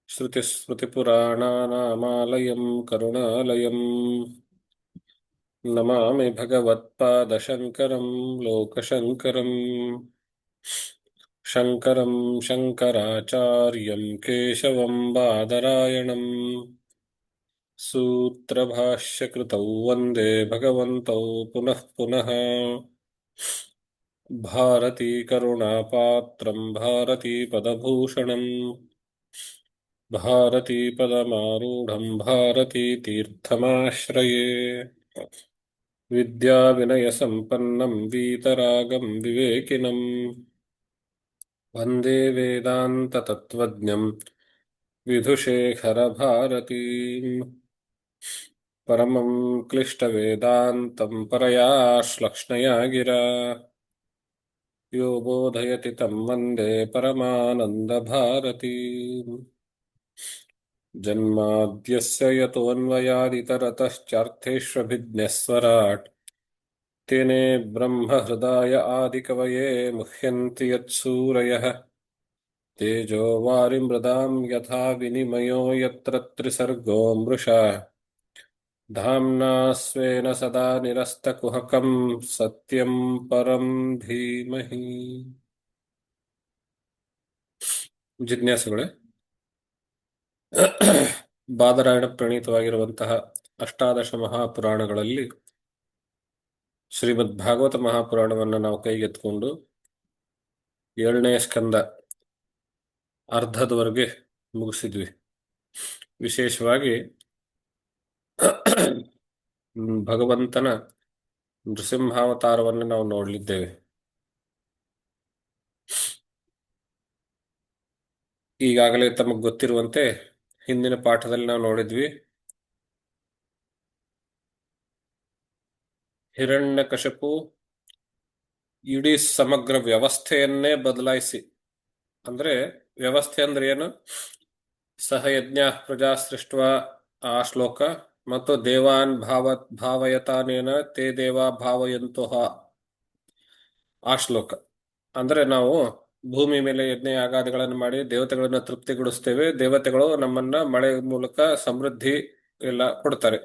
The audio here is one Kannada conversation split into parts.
श्रुतिस्मृतिपुराणानामालयं करुणालयम् नमामि भगवत्पादशङ्करं लोकशङ्करम् शङ्करं शङ्कराचार्यं केशवं बादरायणम् सूत्रभाष्यकृतौ वन्दे भगवन्तौ पुनः पुनः भारतीकरुणापात्रं भारतीपदभूषणम् भारतीपदमारूढं भारतीतीर्थमाश्रये विद्याविनयसम्पन्नं वीतरागं विवेकिनं वन्दे वेदान्ततत्त्वज्ञं विधुशेखरभारतीम् परमं क्लिष्टवेदान्तं परया श्लक्ष्णया गिरा यो बोधयति तं वन्दे परमानन्दभारतीम् जन्माद्यस्य यतोऽन्वयादितरतश्चार्थेष्वभिज्ञस्वराट् तेने ब्रह्महृदाय आदिकवये मुह्यन्ति यत्सूरयः तेजो वारिमृदां यथा विनिमयो यत्र त्रिसर्गो मृषा धाम्ना स्वेन सदा निरस्तकुहकं सत्यं परं धीमहि. ಜಿಜ್ಞಾಸುಗಳೇ, ಬಾದರಾಯಣ ಪ್ರಣೀತವಾಗಿರುವಂತಹ ಅಷ್ಟಾದಶ ಮಹಾಪುರಾಣಗಳಲ್ಲಿ ಶ್ರೀಮದ್ ಭಾಗವತ ಮಹಾಪುರಾಣವನ್ನು ನಾವು ಕೈಗೆತ್ತಿಕೊಂಡು 7ನೇ ಸ್ಕಂದ ಅರ್ಧದವರೆಗೆ ಮುಗಿಸಿದ್ವಿ. ವಿಶೇಷವಾಗಿ ಭಗವಂತನ ನೃಸಿಂಹಾವತಾರವನ್ನು ನಾವು ನೋಡಲಿದ್ದೇವೆ. ಈಗಾಗಲೇ ತಮಗೆ ಗೊತ್ತಿರುವಂತೆ ಹಿಂದಿನ ಪಾಠದಲ್ಲಿ ನಾವು ನೋಡಿದ್ವಿ, ಹಿರಣ್ಯಕಶಿಪು ಇಡೀ ಸಮಗ್ರ ವ್ಯವಸ್ಥೆಯನ್ನೇ ಬದಲಾಯಿಸಿ, ಅಂದ್ರೆ ವ್ಯವಸ್ಥೆ ಅಂದ್ರೆ ಏನು, ಸಹಯಜ್ಞ ಪ್ರಜಾ ಸೃಷ್ಟ ಆ ಶ್ಲೋಕ ಮತ್ತು ದೇವಾನ್ ಭಾವಯತಾನೇನ ತೇ ದೇವಾ ಭಾವಯಂತೋಹ ಆ ಶ್ಲೋಕ. ಅಂದ್ರೆ ನಾವು ಭೂಮಿ ಮೇಲೆ ಯಜ್ಞ ಯಾಗಾದಿಗಳನ್ನು ಮಾಡಿ ದೇವತೆಗಳನ್ನ ತೃಪ್ತಿಗೊಳಿಸ್ತೇವೆ, ದೇವತೆಗಳು ನಮ್ಮನ್ನ ಮಳೆ ಮೂಲಕ ಸಮೃದ್ಧಿ ಎಲ್ಲ ಕೊಡ್ತಾರೆ.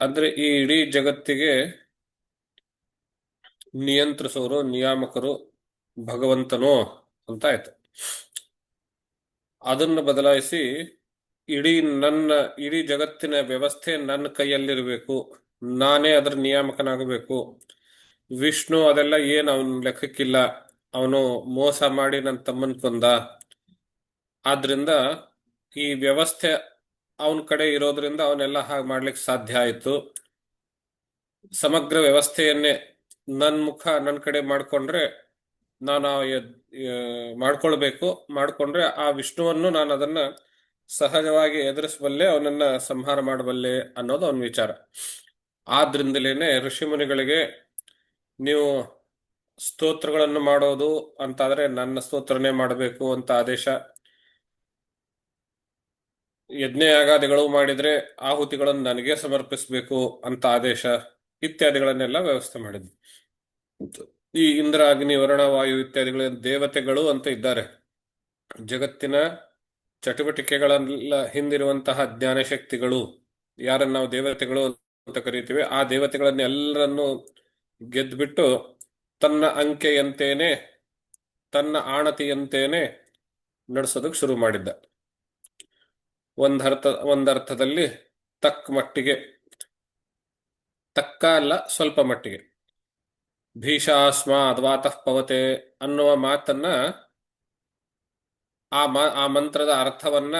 ಅಂದ್ರೆ ಈ ಇಡೀ ಜಗತ್ತಿಗೆ ನಿಯಂತ್ರಿಸೋರು ನಿಯಾಮಕರು ಭಗವಂತನು ಅಂತ ಆಯ್ತು. ಅದನ್ನು ಬದಲಾಯಿಸಿ ಇಡೀ ಜಗತ್ತಿನ ವ್ಯವಸ್ಥೆ ನನ್ನ ಕೈಯಲ್ಲಿರಬೇಕು, ನಾನೇ ಅದರ ನಿಯಾಮಕನಾಗಬೇಕು. ವಿಷ್ಣು ಅದೆಲ್ಲ ಏನು ಅವನ ಲೆಕ್ಕಕ್ಕಿಲ್ಲ, ಅವನು ಮೋಸ ಮಾಡಿ ನನ್ನ ತಮ್ಮನ್ ಕೊಂದ, ಆದ್ರಿಂದ ಈ ವ್ಯವಸ್ಥೆ ಅವನ ಕಡೆ ಇರೋದ್ರಿಂದ ಅವನೆಲ್ಲ ಹಾಗೆ ಮಾಡ್ಲಿಕ್ಕೆ ಸಾಧ್ಯ ಆಯ್ತು. ಸಮಗ್ರ ವ್ಯವಸ್ಥೆಯನ್ನೇ ನನ್ನ ಕಡೆ ಮಾಡ್ಕೊಂಡ್ರೆ ನಾನು ಮಾಡ್ಕೊಂಡ್ರೆ ಆ ವಿಷ್ಣುವನ್ನು ನಾನು ಅದನ್ನ ಸಹಜವಾಗಿ ಎದುರಿಸಬಲ್ಲೆ, ಅವನನ್ನ ಸಂಹಾರ ಮಾಡಬಲ್ಲೆ ಅನ್ನೋದು ಅವನ ವಿಚಾರ. ಆದ್ರಿಂದಲೇನೆ ಋಷಿಮುನಿಗಳಿಗೆ ನೀವು ಸ್ತೋತ್ರಗಳನ್ನು ಮಾಡೋದು ಅಂತಾದ್ರೆ ನನ್ನ ಸ್ತೋತ್ರನೇ ಮಾಡಬೇಕು ಅಂತ ಆದೇಶ, ಯಜ್ಞಯಾಗಾದಿಗಳು ಮಾಡಿದ್ರೆ ಆಹುತಿಗಳನ್ನು ನನಗೆ ಸಮರ್ಪಿಸಬೇಕು ಅಂತ ಆದೇಶ ಇತ್ಯಾದಿಗಳನ್ನೆಲ್ಲ ವ್ಯವಸ್ಥೆ ಮಾಡಿದ್ವಿ. ಈ ಇಂದ್ರ ಅಗ್ನಿ ವರುಣ ವಾಯು ಇತ್ಯಾದಿಗಳ ದೇವತೆಗಳು ಅಂತ ಇದ್ದಾರೆ. ಜಗತ್ತಿನ ಚಟುವಟಿಕೆಗಳೆಲ್ಲ ಹಿಂದಿರುವಂತಹ ಜ್ಞಾನಶಕ್ತಿಗಳು, ಯಾರನ್ನು ನಾವು ದೇವತೆಗಳು ಅಂತ ಕರೀತೀವಿ, ಆ ದೇವತೆಗಳನ್ನೆಲ್ಲರನ್ನು ಗೆದ್ದುಬಿಟ್ಟು ತನ್ನ ಅಂಕೆಯಂತೇನೆ ತನ್ನ ಆಣತಿಯಂತೇನೆ ನಡೆಸೋದಕ್ಕೆ ಶುರು ಮಾಡಿದ್ದ. ಒಂದರ್ಥದಲ್ಲಿ ತಕ್ಕ ಅಲ್ಲ, ಸ್ವಲ್ಪ ಮಟ್ಟಿಗೆ ಭೀಷಾಸ್ಮಾದ್ ವಾತಃ ಪವತೆ ಅನ್ನುವ ಮಾತನ್ನ, ಆ ಮಂತ್ರದ ಅರ್ಥವನ್ನ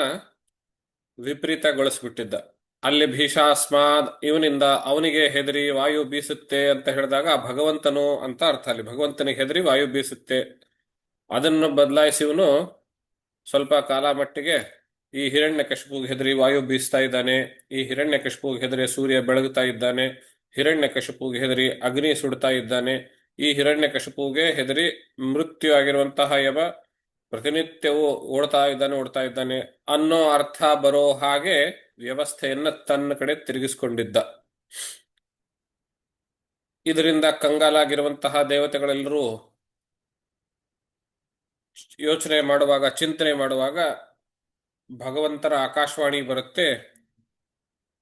ವಿಪರೀತಗೊಳಿಸ್ಬಿಟ್ಟಿದ್ದ. ಅಲ್ಲಿ ಭೀಷಾಸ್ಮಾದ್ ಇವನಿಂದ ಅವನಿಗೆ ಹೆದರಿ ವಾಯು ಬೀಸುತ್ತೆ ಅಂತ ಹೇಳಿದಾಗ ಭಗವಂತನು ಅಂತ ಅರ್ಥ. ಅಲ್ಲಿ ಭಗವಂತನಿಗೆ ಹೆದರಿ ವಾಯು ಬೀಸುತ್ತೆ. ಅದನ್ನು ಬದಲಾಯಿಸಿ ಇವನು ಸ್ವಲ್ಪ ಕಾಲ ಮಟ್ಟಿಗೆ ಈ ಹಿರಣ್ಯಕಶಿಪುಗೆ ಹೆದರಿ ವಾಯು ಬೀಸ್ತಾ ಇದ್ದಾನೆ, ಈ ಹಿರಣ್ಯಕಶಿಪುಗೆ ಹೆದರಿ ಸೂರ್ಯ ಬೆಳಗುತ್ತಾ ಇದ್ದಾನೆ, ಹಿರಣ್ಯಕಶಿಪುಗೆ ಹೆದರಿ ಅಗ್ನಿ ಸುಡ್ತಾ ಇದ್ದಾನೆ, ಈ ಹಿರಣ್ಯಕಶಿಪುಗೆ ಹೆದರಿ ಮೃತ್ಯು ಆಗಿರುವಂತಹ ಯಮ ಪ್ರತಿನಿತ್ಯವೂ ಓಡ್ತಾ ಇದ್ದಾನೆ ಅನ್ನೋ ಅರ್ಥ ಬರೋ ಹಾಗೆ ವ್ಯವಸ್ಥೆಯನ್ನ ತನ್ನ ಕಡೆ ತಿರುಗಿಸಿಕೊಂಡಿದ್ದ. ಇದರಿಂದ ಕಂಗಾಲಾಗಿರುವಂತಹ ದೇವತೆಗಳೆಲ್ಲರೂ ಯೋಚನೆ ಮಾಡುವಾಗ, ಚಿಂತನೆ ಮಾಡುವಾಗ ಭಗವಂತರ ಆಕಾಶವಾಣಿ ಬರುತ್ತೆ.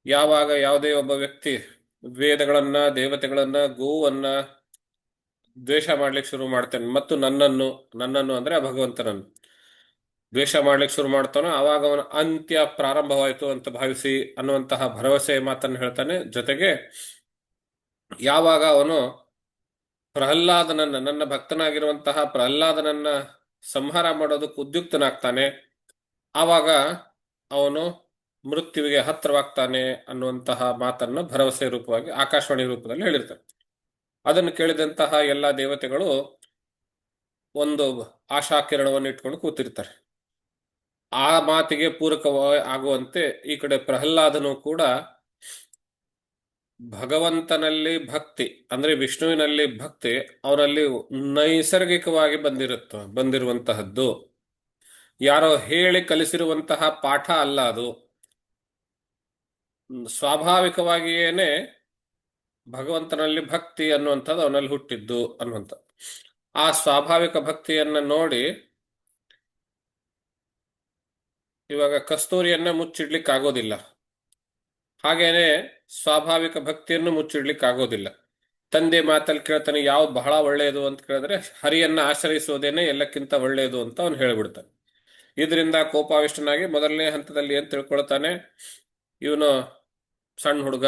ಯಾವಾಗ ಯಾವುದೇ ಒಬ್ಬ ವ್ಯಕ್ತಿ ವೇದಗಳನ್ನ, ದೇವತೆಗಳನ್ನ, ಗೋವನ್ನ ದ್ವೇಷ ಮಾಡ್ಲಿಕ್ಕೆ ಶುರು ಮಾಡ್ತಾನೆ ಮತ್ತು ನನ್ನನ್ನು ಅಂದ್ರೆ ಆ ಭಗವಂತನನ್ನು ದ್ವೇಷ ಮಾಡ್ಲಿಕ್ಕೆ ಶುರು ಮಾಡ್ತಾನೋ ಆವಾಗ ಅವನ ಅಂತ್ಯ ಪ್ರಾರಂಭವಾಯಿತು ಅಂತ ಭಾವಿಸಿ ಅನ್ನುವಂತಹ ಭರವಸೆ ಮಾತನ್ನು ಹೇಳ್ತಾನೆ. ಜೊತೆಗೆ ಯಾವಾಗ ಅವನು ನನ್ನ ಭಕ್ತನಾಗಿರುವಂತಹ ಪ್ರಹ್ಲಾದನನ್ನ ಸಂಹಾರ ಮಾಡೋದಕ್ಕೆ ಉದ್ಯುಕ್ತನಾಗ್ತಾನೆ, ಆವಾಗ ಅವನು ಮೃತ್ಯುವಿಗೆ ಹತ್ತಿರವಾಗ್ತಾನೆ ಅನ್ನುವಂತಹ ಮಾತನ್ನು ಭರವಸೆ ರೂಪವಾಗಿ ಆಕಾಶವಾಣಿ ರೂಪದಲ್ಲಿ ಹೇಳಿರ್ತಾರೆ. ಅದನ್ನು ಕೇಳಿದಂತಹ ಎಲ್ಲ ದೇವತೆಗಳು ಒಂದು ಆಶಾಕಿರಣವನ್ನು ಇಟ್ಕೊಂಡು ಕೂತಿರ್ತಾರೆ. ಆ ಮಾತಿಗೆ ಪೂರಕವಾಗಿ ಆಗುವಂತೆ ಈ ಕಡೆ ಪ್ರಹ್ಲಾದನು ಕೂಡ ಭಗವಂತನಲ್ಲಿ ಭಕ್ತಿ ಅಂದ್ರೆ ವಿಷ್ಣುವಿನಲ್ಲಿ ಭಕ್ತಿ ಅವನಲ್ಲಿ ನೈಸರ್ಗಿಕವಾಗಿ ಬಂದಿರುವಂತಹದ್ದು. ಯಾರೋ ಹೇಳಿ ಕಲಿಸಿರುವಂತಹ ಪಾಠ ಅಲ್ಲ, ಅದು ಸ್ವಾಭಾವಿಕವಾಗಿಯೇನೆ ಭಗವಂತನಲ್ಲಿ ಭಕ್ತಿ ಅನ್ನುವಂಥದ್ದು ಅವನಲ್ಲಿ ಹುಟ್ಟಿದ್ದು ಅನ್ನುವಂಥ ಆ ಸ್ವಾಭಾವಿಕ ಭಕ್ತಿಯನ್ನ ನೋಡಿ ಇವಾಗ ಕಸ್ತೂರಿಯನ್ನ ಮುಚ್ಚಿಡ್ಲಿಕ್ಕೆ ಆಗೋದಿಲ್ಲ, ಹಾಗೇನೆ ಸ್ವಾಭಾವಿಕ ಭಕ್ತಿಯನ್ನು ಮುಚ್ಚಿಡ್ಲಿಕ್ಕೆ ಆಗೋದಿಲ್ಲ. ತಂದೆ ಮಾತಲ್ಲಿ ಕೇಳ್ತಾನೆ ಯಾವ್ದು ಬಹಳ ಒಳ್ಳೆಯದು ಅಂತ ಕೇಳಿದ್ರೆ ಹರಿಯನ್ನ ಆಶ್ರಯಿಸುವುದೇನೆ ಎಲ್ಲಕ್ಕಿಂತ ಒಳ್ಳೆಯದು ಅಂತ ಅವನು ಹೇಳ್ಬಿಡ್ತಾನೆ. ಇದರಿಂದ ಕೋಪಾವಿಷ್ಟನಾಗಿ ಮೊದಲನೇ ಹಂತದಲ್ಲಿ ಏನ್ ತಿಳ್ಕೊಳ್ತಾನೆ, ಇವನು ಸಣ್ಣ ಹುಡುಗ,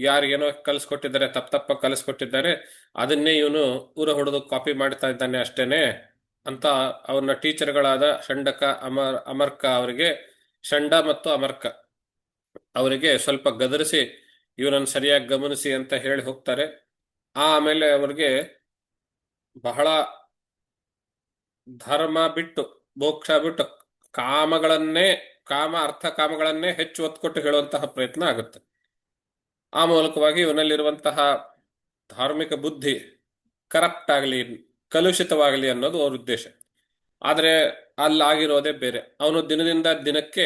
ಯಾರಿಗೇನೋ ಕಲಿಸ್ಕೊಟ್ಟಿದ್ದಾರೆ, ತಪ್ಪ ಕಲಿಸ್ಕೊಟ್ಟಿದ್ದಾರೆ, ಅದನ್ನೇ ಇವನು ಊರ ಹೊಡೆದು ಕಾಪಿ ಮಾಡ್ತಾ ಇದ್ದಾನೆ ಅಷ್ಟೇನೆ ಅಂತ ಅವನ ಟೀಚರ್ಗಳಾದ ಅಮರ್ಕ ಅವರಿಗೆ, ಷಂಡ ಮತ್ತು ಅಮರ್ಕ ಅವರಿಗೆ ಸ್ವಲ್ಪ ಗದರಿಸಿ ಇವನನ್ನು ಸರಿಯಾಗಿ ಗಮನಿಸಿ ಅಂತ ಹೇಳಿ ಹೋಗ್ತಾರೆ. ಆಮೇಲೆ ಅವರಿಗೆ ಬಹಳ ಧರ್ಮ ಬಿಟ್ಟು ಮೋಕ್ಷ ಬಿಟ್ಟು ಅರ್ಥ ಕಾಮಗಳನ್ನೇ ಹೆಚ್ಚು ಒತ್ತು ಕೊಟ್ಟು ಹೇಳುವಂತಹ ಪ್ರಯತ್ನ ಆಗುತ್ತೆ. ಆ ಮೂಲಕವಾಗಿ ಇವನಲ್ಲಿರುವಂತಹ ಧಾರ್ಮಿಕ ಬುದ್ಧಿ ಕರಪ್ಟ್ ಆಗಲಿ, ಕಲುಷಿತವಾಗಲಿ ಅನ್ನೋದು ಅವ್ರ ಉದ್ದೇಶ. ಆದರೆ ಅಲ್ಲಾಗಿರೋದೇ ಬೇರೆ. ಅವನು ದಿನದಿಂದ ದಿನಕ್ಕೆ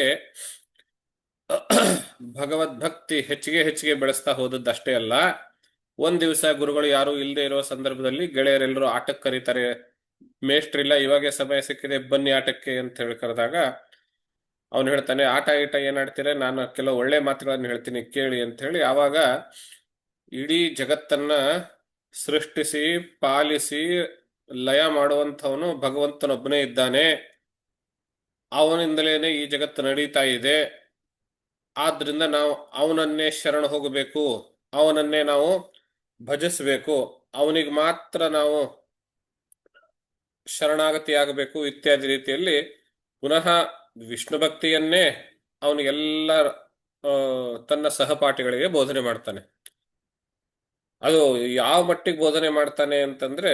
ಭಗವದ್ಭಕ್ತಿ ಹೆಚ್ಚಿಗೆ ಬೆಳೆಸ್ತಾ ಹೋದದ್ದಷ್ಟೇ ಅಲ್ಲ, ಒಂದ್ ದಿವಸ ಗುರುಗಳು ಯಾರು ಇಲ್ಲದೆ ಇರೋ ಸಂದರ್ಭದಲ್ಲಿ ಗೆಳೆಯರೆಲ್ಲರೂ ಆಟಕ್ಕೆ ಕರೀತಾರೆ. ಮೇಷ್ಟ್ರಿಲ್ಲ, ಇವಾಗೆ ಸಮಯ ಸಿಕ್ಕಿದೆ, ಬನ್ನಿ ಆಟಕ್ಕೆ ಅಂತ ಹೇಳಿ ಕರೆದಾಗ ಅವನು ಹೇಳ್ತಾನೆ, ಆಟ ಏನ್ ಆಡ್ತೀರ, ನಾನು ಕೆಲವು ಒಳ್ಳೆ ಮಾತುಗಳನ್ನು ಹೇಳ್ತೀನಿ ಕೇಳಿ ಅಂತ ಹೇಳಿ. ಆವಾಗ ಇಡೀ ಜಗತ್ತನ್ನ ಸೃಷ್ಟಿಸಿ ಪಾಲಿಸಿ ಲಯ ಮಾಡುವಂಥವನು ಭಗವಂತನೊಬ್ಬನೇ ಇದ್ದಾನೆ, ಅವನಿಂದಲೇನೆ ಈ ಜಗತ್ತು ನಡೀತಾ ಇದೆ. ಆದ್ರಿಂದ ನಾವು ಅವನನ್ನೇ ಶರಣ ಹೋಗಬೇಕು, ಅವನನ್ನೇ ನಾವು ಭಜಿಸಬೇಕು, ಅವನಿಗೆ ಮಾತ್ರ ನಾವು ಶರಣಾಗತಿ ಆಗಬೇಕು ಇತ್ಯಾದಿ ರೀತಿಯಲ್ಲಿ ಪುನಃ ವಿಷ್ಣು ಭಕ್ತಿಯನ್ನೇ ಅವನಿಗೆಲ್ಲ ತನ್ನ ಸಹಪಾಠಿಗಳಿಗೆ ಬೋಧನೆ ಮಾಡ್ತಾನೆ. ಅದು ಯಾವ ಮಟ್ಟಿಗೆ ಬೋಧನೆ ಮಾಡ್ತಾನೆ ಅಂತಂದ್ರೆ,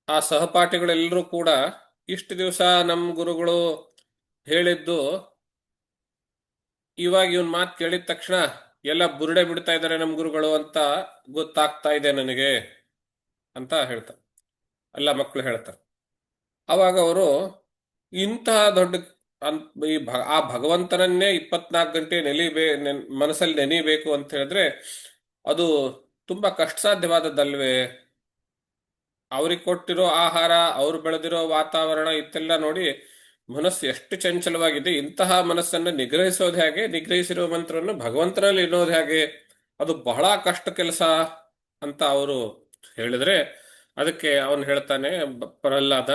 ಆ ಸಹಪಾಠಿಗಳೆಲ್ಲರೂ ಕೂಡ ಇಷ್ಟು ದಿವಸ ನಮ್ಮ ಗುರುಗಳು ಹೇಳಿದ್ದು ಇವಾಗ ಇವನ್ ಮಾತು ಕೇಳಿದ ತಕ್ಷಣ ಎಲ್ಲ ಬುರುಡೆ ಬಿಡ್ತಾ ಇದ್ದಾರೆ ನಮ್ಮ ಗುರುಗಳು ಅಂತ ಗೊತ್ತಾಗ್ತಾ ಇದೆ ನನಗೆ ಅಂತ ಹೇಳ್ತಾರೆ, ಎಲ್ಲ ಮಕ್ಕಳು ಹೇಳ್ತಾರೆ. ಅವಾಗ ಅವರು ಇಂತಹ ದೊಡ್ಡ ಆ ಭಗವಂತನನ್ನೇ 24 ಗಂಟೆ ಮನಸ್ಸಲ್ಲಿ ನೆನೀಬೇಕು ಅಂತ ಹೇಳಿದ್ರೆ ಅದು ತುಂಬಾ ಕಷ್ಟ ಸಾಧ್ಯವಾದದ್ದಲ್ವೇ? ಅವ್ರಿಗೆ ಕೊಟ್ಟಿರೋ ಆಹಾರ, ಅವ್ರು ಬೆಳೆದಿರೋ ವಾತಾವರಣ ಇತ್ತೆಲ್ಲ ನೋಡಿ ಮನಸ್ಸು ಎಷ್ಟು ಚಂಚಲವಾಗಿದೆ. ಇಂತಹ ಮನಸ್ಸನ್ನು ನಿಗ್ರಹಿಸೋದು ಹೇಗೆ, ನಿಗ್ರಹಿಸಿರುವ ಮಂತ್ರವನ್ನು ಭಗವಂತನಲ್ಲಿ ಇಡೋದು ಹೇಗೆ, ಅದು ಬಹಳ ಕಷ್ಟ ಕೆಲಸ ಅಂತ ಅವರು ಹೇಳಿದ್ರೆ ಅದಕ್ಕೆ ಅವನು ಹೇಳ್ತಾನೆ ಪ್ರಹ್ಲಾದ,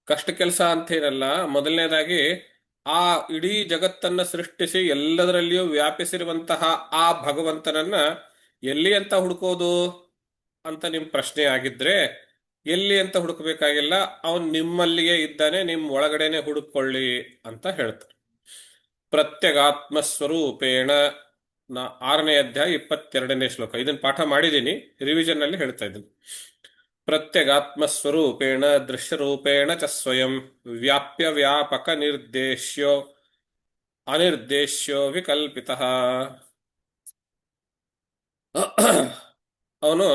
ಕಷ್ಟ ಕೆಲಸ ಅಂತೇನಲ್ಲ, ಮೊದಲನೇದಾಗಿ ಆ ಇಡೀ ಜಗತ್ತನ್ನ ಸೃಷ್ಟಿಸಿ ಎಲ್ಲದರಲ್ಲಿಯೂ ವ್ಯಾಪಿಸಿರುವಂತಹ ಆ ಭಗವಂತನನ್ನ ಎಲ್ಲಿ ಅಂತ ಹುಡುಕೋದು ಅಂತ ನಿಮ್ ಪ್ರಶ್ನೆ ಆಗಿದ್ರೆ, ಎಲ್ಲಿ ಅಂತ ಹುಡುಕಬೇಕಾಗಿಲ್ಲ, ಅವನ್ ನಿಮ್ಮಲ್ಲಿಯೇ ಇದ್ದಾನೆ, ನಿಮ್ ಒಳಗಡೆನೆ ಹುಡುಕೊಳ್ಳಿ ಅಂತ ಹೇಳ್ತಾರೆ. ಪ್ರತ್ಯಗಾತ್ಮ ಸ್ವರೂಪೇಣ 6ನೇ ಅಧ್ಯಾಯ 22ನೇ ಶ್ಲೋಕ. ಇದನ್ನ ಪಾಠ ಮಾಡಿದ್ದೀನಿ, ರಿವಿಷನ್ ನಲ್ಲಿ ಹೇಳ್ತಾ ಇದ್ದೀನಿ. ಪ್ರತ್ಯಗಾತ್ಮ ಸ್ವರೂಪೇಣ ದೃಶ್ಯರೂಪೇಣ ಚ ಸ್ವಯಂ ವ್ಯಾಪ್ಯ ವ್ಯಾಪಕ ನಿರ್ದೇಶ್ಯೋ ಅನಿರ್ದೇಶ್ಯೋ ವಿಕಲ್ಪಿತ. ಅವನು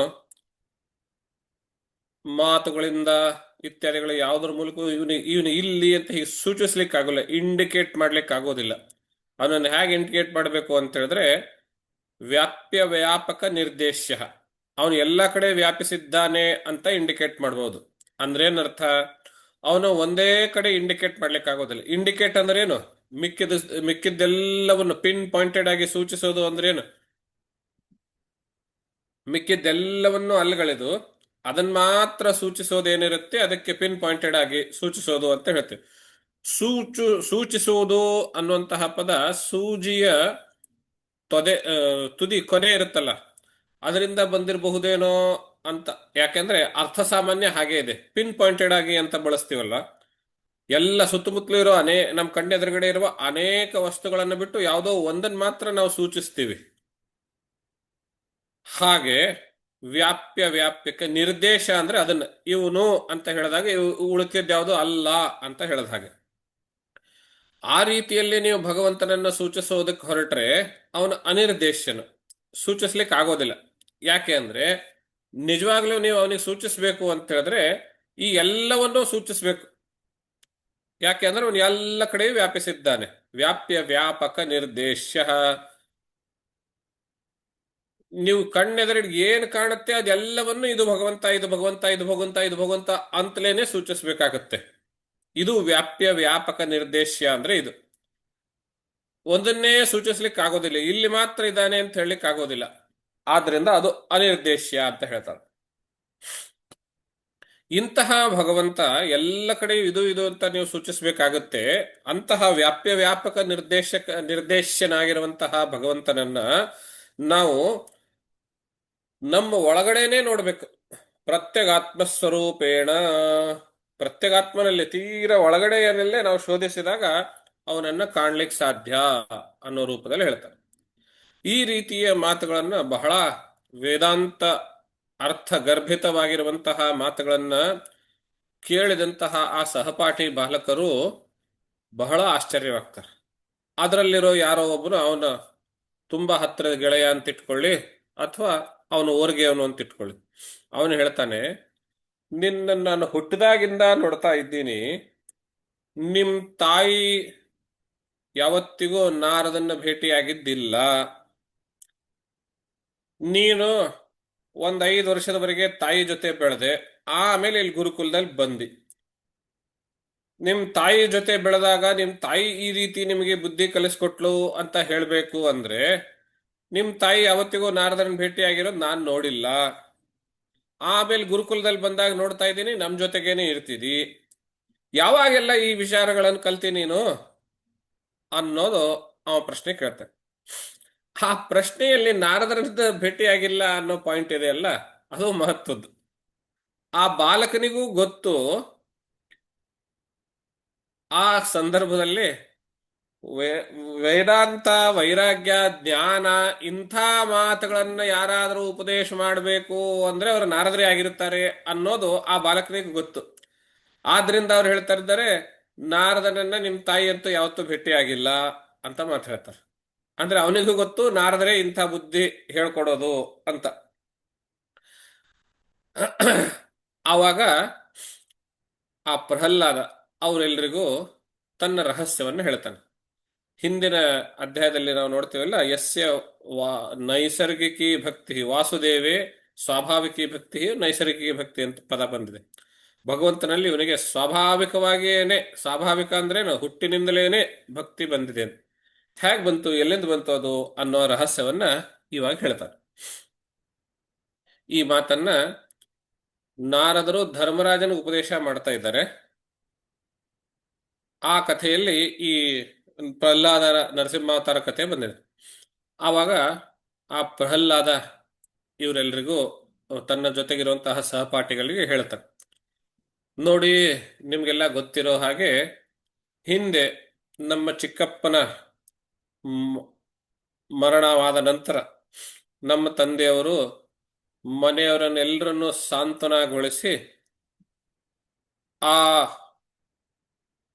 ಮಾತುಗಳಿಂದ ಇತ್ಯಾದಿಗಳು ಯಾವುದರ ಮೂಲಕ ಇವನು ಇಲ್ಲಿ ಅಂತ ಹೀಗೆ ಸೂಚಿಸ್ಲಿಕ್ಕೆ ಆಗೋಲ್ಲ, ಇಂಡಿಕೇಟ್ ಮಾಡ್ಲಿಕ್ಕೆ ಆಗೋದಿಲ್ಲ. ಅವನನ್ನು ಹೇಗೆ ಇಂಡಿಕೇಟ್ ಮಾಡಬೇಕು ಅಂತ ಹೇಳಿದ್ರೆ ವ್ಯಾಪ್ಯ ವ್ಯಾಪಕ ನಿರ್ದೇಶ್ಯ, ಅವನು ಎಲ್ಲ ಕಡೆ ವ್ಯಾಪಿಸಿದ್ದಾನೆ ಅಂತ ಇಂಡಿಕೇಟ್ ಮಾಡಬಹುದು. ಅಂದ್ರೆ ಏನರ್ಥ, ಅವನು ಒಂದೇ ಕಡೆ ಇಂಡಿಕೇಟ್ ಮಾಡ್ಲಿಕ್ಕೆ ಆಗೋದಿಲ್ಲ. ಇಂಡಿಕೇಟ್ ಅಂದ್ರೆ ಏನು, ಮಿಕ್ಕಿದ್ದೆಲ್ಲವನ್ನು ಪಿನ್ ಪಾಯಿಂಟೆಡ್ ಆಗಿ ಸೂಚಿಸೋದು ಅಂದ್ರೆ ಏನು, ಮಿಕ್ಕಿದ್ದೆಲ್ಲವನ್ನು ಅಲ್ಗಳೆದು ಅದನ್ನ ಮಾತ್ರ ಸೂಚಿಸೋದೇನಿರುತ್ತೆ ಅದಕ್ಕೆ ಪಿನ್ ಪಾಯಿಂಟೆಡ್ ಆಗಿ ಸೂಚಿಸೋದು ಅಂತ ಹೇಳ್ತೇವೆ. ಸೂಚಿಸುವುದು ಅನ್ನುವಂತಹ ಪದ ಸೂಜಿಯ ತುದಿ ಕೊನೆ ಇರುತ್ತಲ್ಲ, ಅದರಿಂದ ಬಂದಿರಬಹುದೇನೋ ಅಂತ. ಯಾಕೆಂದ್ರೆ ಅರ್ಥ ಸಾಮಾನ್ಯ ಹಾಗೆ ಇದೆ, ಪಿನ್ ಪಾಯಿಂಟೆಡ್ ಆಗಿ ಅಂತ ಬಳಸ್ತೀವಲ್ಲ, ಎಲ್ಲ ಸುತ್ತಮುತ್ತಲೂ ಇರೋ ನಮ್ಮ ಕಣ್ಣೆದುರುಗಡೆ ಇರುವ ಅನೇಕ ವಸ್ತುಗಳನ್ನು ಬಿಟ್ಟು ಯಾವುದೋ ಒಂದನ್ನು ಮಾತ್ರ ನಾವು ಸೂಚಿಸ್ತೀವಿ. ಹಾಗೆ ವ್ಯಾಪ್ಯಕ್ಕೆ ನಿರ್ದೇಶ ಅಂದ್ರೆ ಅದನ್ನ ಇವನು ಅಂತ ಹೇಳಿದಾಗ ಉಳಿತಿದ್ಯಾವುದು ಅಲ್ಲ ಅಂತ ಹೇಳದ ಹಾಗೆ. ಆ ರೀತಿಯಲ್ಲಿ ನೀವು ಭಗವಂತನನ್ನ ಸೂಚಿಸೋದಕ್ಕೆ ಹೊರಟ್ರೆ ಅವನು ಅನಿರ್ದೇಶನು, ಸೂಚಿಸ್ಲಿಕ್ಕೆ ಆಗೋದಿಲ್ಲ. ಯಾಕೆ ಅಂದ್ರೆ ನಿಜವಾಗ್ಲೂ ನೀವು ಅವನಿಗೆ ಸೂಚಿಸ್ಬೇಕು ಅಂತ ಹೇಳಿದ್ರೆ ಈ ಎಲ್ಲವನ್ನೂ ಸೂಚಿಸ್ಬೇಕು. ಯಾಕೆ ಅಂದ್ರೆ ಅವನು ಎಲ್ಲ ಕಡೆ ವ್ಯಾಪಿಸಿದ್ದಾನೆ. ವ್ಯಾಪ್ಯ ವ್ಯಾಪಕ ನಿರ್ದೇಶ. ನೀವು ಕಣ್ಣೆದುರಿಗೆ ಏನು ಕಾಣುತ್ತೆ ಅದೆಲ್ಲವನ್ನು ಇದು ಭಗವಂತ, ಇದು ಭಗವಂತ, ಇದು ಭಗವಂತ, ಇದು ಭಗವಂತ ಅಂತಲೇನೆ ಸೂಚಿಸ್ಬೇಕಾಗತ್ತೆ. ಇದು ವ್ಯಾಪ್ಯ ವ್ಯಾಪಕ ನಿರ್ದೇಶ ಅಂದ್ರೆ ಇದು. ಒಂದನ್ನೇ ಸೂಚಿಸ್ಲಿಕ್ಕೆ ಆಗೋದಿಲ್ಲ, ಇಲ್ಲಿ ಮಾತ್ರ ಇದ್ದಾನೆ ಅಂತ ಹೇಳಲಿಕ್ಕೆ ಆಗೋದಿಲ್ಲ. ಆದ್ರಿಂದ ಅದು ಅನಿರ್ದೇಶ್ಯ ಅಂತ ಹೇಳ್ತಾರೆ. ಇಂತಹ ಭಗವಂತ ಎಲ್ಲ ಕಡೆ ಇದು ಅಂತ ನೀವು ಸೂಚಿಸಬೇಕಾಗುತ್ತೆ. ಅಂತಹ ವ್ಯಾಪ್ಯ ವ್ಯಾಪಕ ನಿರ್ದೇಶನಾಗಿರುವಂತಹ ಭಗವಂತನನ್ನ ನಾವು ನಮ್ಮ ಒಳಗಡೆನೆ ನೋಡ್ಬೇಕು. ಪ್ರತ್ಯಗಾತ್ಮ ಸ್ವರೂಪೇಣ, ಪ್ರತ್ಯಗಾತ್ಮನಲ್ಲಿ ತೀರ ಒಳಗಡೆಯನ್ನಲ್ಲೇ ನಾವು ಶೋಧಿಸಿದಾಗ ಅವನನ್ನ ಕಾಣ್ಲಿಕ್ಕೆ ಸಾಧ್ಯ ಅನ್ನೋ ರೂಪದಲ್ಲಿ ಹೇಳ್ತಾರೆ. ಈ ರೀತಿಯ ಮಾತುಗಳನ್ನ ಬಹಳ ವೇದಾಂತ ಅರ್ಥ ಗರ್ಭಿತವಾಗಿರುವಂತಹ ಮಾತುಗಳನ್ನ ಕೇಳಿದಂತಹ ಆ ಸಹಪಾಠಿ ಬಾಲಕರು ಬಹಳ ಆಶ್ಚರ್ಯವಾಗ್ತಾರೆ. ಅದರಲ್ಲಿರೋ ಯಾರೋ ಒಬ್ಬನು ಅವನ ತುಂಬಾ ಹತ್ತಿರದ ಗೆಳೆಯ ಅಂತ ಇಟ್ಕೊಳ್ಳಿ, ಅಥವಾ ಅವನು ಓರ್ಗೆಯವನು ಅಂತ ಇಟ್ಕೊಳ್ಳಿ. ಅವನು ಹೇಳ್ತಾನೆ, ನಿನ್ನ ನಾನು ಹುಟ್ಟಿದಾಗಿಂದ ನೋಡ್ತಾ ಇದ್ದೀನಿ, ನಿಮ್ ತಾಯಿ ಯಾವತ್ತಿಗೂ ನಾರದನ್ನ ಭೇಟಿಯಾಗಿದ್ದಿಲ್ಲ. ನೀನು 5 ವರ್ಷದವರೆಗೆ ತಾಯಿ ಜೊತೆ ಬೆಳೆದೆ, ಆಮೇಲೆ ಇಲ್ಲಿ ಗುರುಕುಲದಲ್ಲಿ ಬಂದಿ. ನಿಮ್ ತಾಯಿ ಜೊತೆ ಬೆಳೆದಾಗ ನಿಮ್ ತಾಯಿ ಈ ರೀತಿ ನಿಮಗೆ ಬುದ್ಧಿ ಕಲಿಸ್ಕೊಟ್ಲು ಅಂತ ಹೇಳ್ಬೇಕು ಅಂದ್ರೆ ನಿಮ್ ತಾಯಿ ಯಾವತ್ತಿಗೂ ನಾರದನ ಭೇಟಿ ಆಗಿರೋದು ನಾನ್ ನೋಡಿಲ್ಲ. ಆಮೇಲೆ ಗುರುಕುಲದಲ್ಲಿ ಬಂದಾಗ ನೋಡ್ತಾ ಇದ್ದೀನಿ, ನಮ್ ಜೊತೆಗೇನೆ ಇರ್ತಿದಿ. ಯಾವಾಗೆಲ್ಲ ಈ ವಿಚಾರಗಳನ್ನು ಕಲ್ತಿ ನೀನು ಅನ್ನೋದು ಅವ ಪ್ರಶ್ನೆ ಕೇಳ್ತಾನೆ. ಆ ಪ್ರಶ್ನೆಯಲ್ಲಿ ನಾರದರ ಭೇಟಿಯಾಗಿಲ್ಲ ಅನ್ನೋ ಪಾಯಿಂಟ್ ಇದೆಯಲ್ಲ, ಅದು ಮಹತ್ವದ್ದು. ಆ ಬಾಲಕನಿಗೂ ಗೊತ್ತು ಆ ಸಂದರ್ಭದಲ್ಲಿ ವೇದಾಂತ, ವೈರಾಗ್ಯ, ಜ್ಞಾನ ಇಂಥ ಮಾತುಗಳನ್ನ ಯಾರಾದರೂ ಉಪದೇಶ ಮಾಡಬೇಕು ಅಂದ್ರೆ ಅವರು ನಾರದರೇ ಆಗಿರುತ್ತಾರೆ ಅನ್ನೋದು ಆ ಬಾಲಕನಿಗೆ ಗೊತ್ತು. ಆದ್ರಿಂದ ಅವ್ರು ಹೇಳ್ತಾ ಇದ್ದಾರೆ, ನಾರದನನ್ನ ನಿಮ್ ತಾಯಿ ಅಂತೂ ಯಾವತ್ತೂ ಭೇಟಿಯಾಗಿಲ್ಲ ಅಂತ ಮಾತಾಡ್ತಾರೆ. ಅಂದ್ರೆ ಅವನಿಗೂ ಗೊತ್ತು ನಾರದರೇ ಇಂಥ ಬುದ್ಧಿ ಹೇಳ್ಕೊಡೋದು ಅಂತ. ಆವಾಗ ಆ ಪ್ರಹ್ಲಾದ ಅವರೆಲ್ಲರಿಗೂ ತನ್ನ ರಹಸ್ಯವನ್ನು ಹೇಳ್ತಾನೆ. ಹಿಂದಿನ ಅಧ್ಯಾಯದಲ್ಲಿ ನಾವು ನೋಡ್ತೀವಲ್ಲ, ಯಸ್ಯ ನೈಸರ್ಗಿಕಿ ಭಕ್ತಿ ವಾಸುದೇವೇ ಸ್ವಾಭಾವಿಕಿ ಭಕ್ತಿ ನೈಸರ್ಗಿಕ ಭಕ್ತಿ ಅಂತ ಪದ ಬಂದಿದೆ. ಭಗವಂತನಲ್ಲಿ ಇವನಿಗೆ ಸ್ವಾಭಾವಿಕವಾಗಿಯೇನೆ, ಸ್ವಾಭಾವಿಕ ಅಂದ್ರೇನು, ಹುಟ್ಟಿನಿಂದಲೇನೆ ಭಕ್ತಿ ಬಂದಿದೆ. ಹೇಗೆ ಬಂತು, ಎಲ್ಲಿಂದ ಬಂತು ಅದು ಅನ್ನೋ ರಹಸ್ಯವನ್ನ ಇವಾಗ ಹೇಳ್ತಾರೆ. ಈ ಮಾತನ್ನ ನಾರದರು ಧರ್ಮರಾಜನ ಉಪದೇಶ ಮಾಡ್ತಾ ಇದ್ದಾರೆ. ಆ ಕಥೆಯಲ್ಲಿ ಈ ಪ್ರಹ್ಲಾದ ನರಸಿಂಹಾವತಾರ ಕಥೆ ಬಂದಿದೆ. ಆವಾಗ ಆ ಪ್ರಹ್ಲಾದ ಇವರೆಲ್ಲರಿಗೂ ತನ್ನ ಜೊತೆಗಿರುವಂತಹ ಸಹಪಾಠಿಗಳಿಗೆ ಹೇಳ್ತಾರೆ, ನೋಡಿ ನಿಮ್ಗೆಲ್ಲ ಗೊತ್ತಿರೋ ಹಾಗೆ ಹಿಂದೆ ನಮ್ಮ ಚಿಕ್ಕಪ್ಪನ ಮರಣವಾದ ನಂತರ ನಮ್ಮ ತಂದೆಯವರು ಮನೆಯವರನ್ನೆಲ್ಲರನ್ನು ಸಾಂತ್ವನಗೊಳಿಸಿ ಆ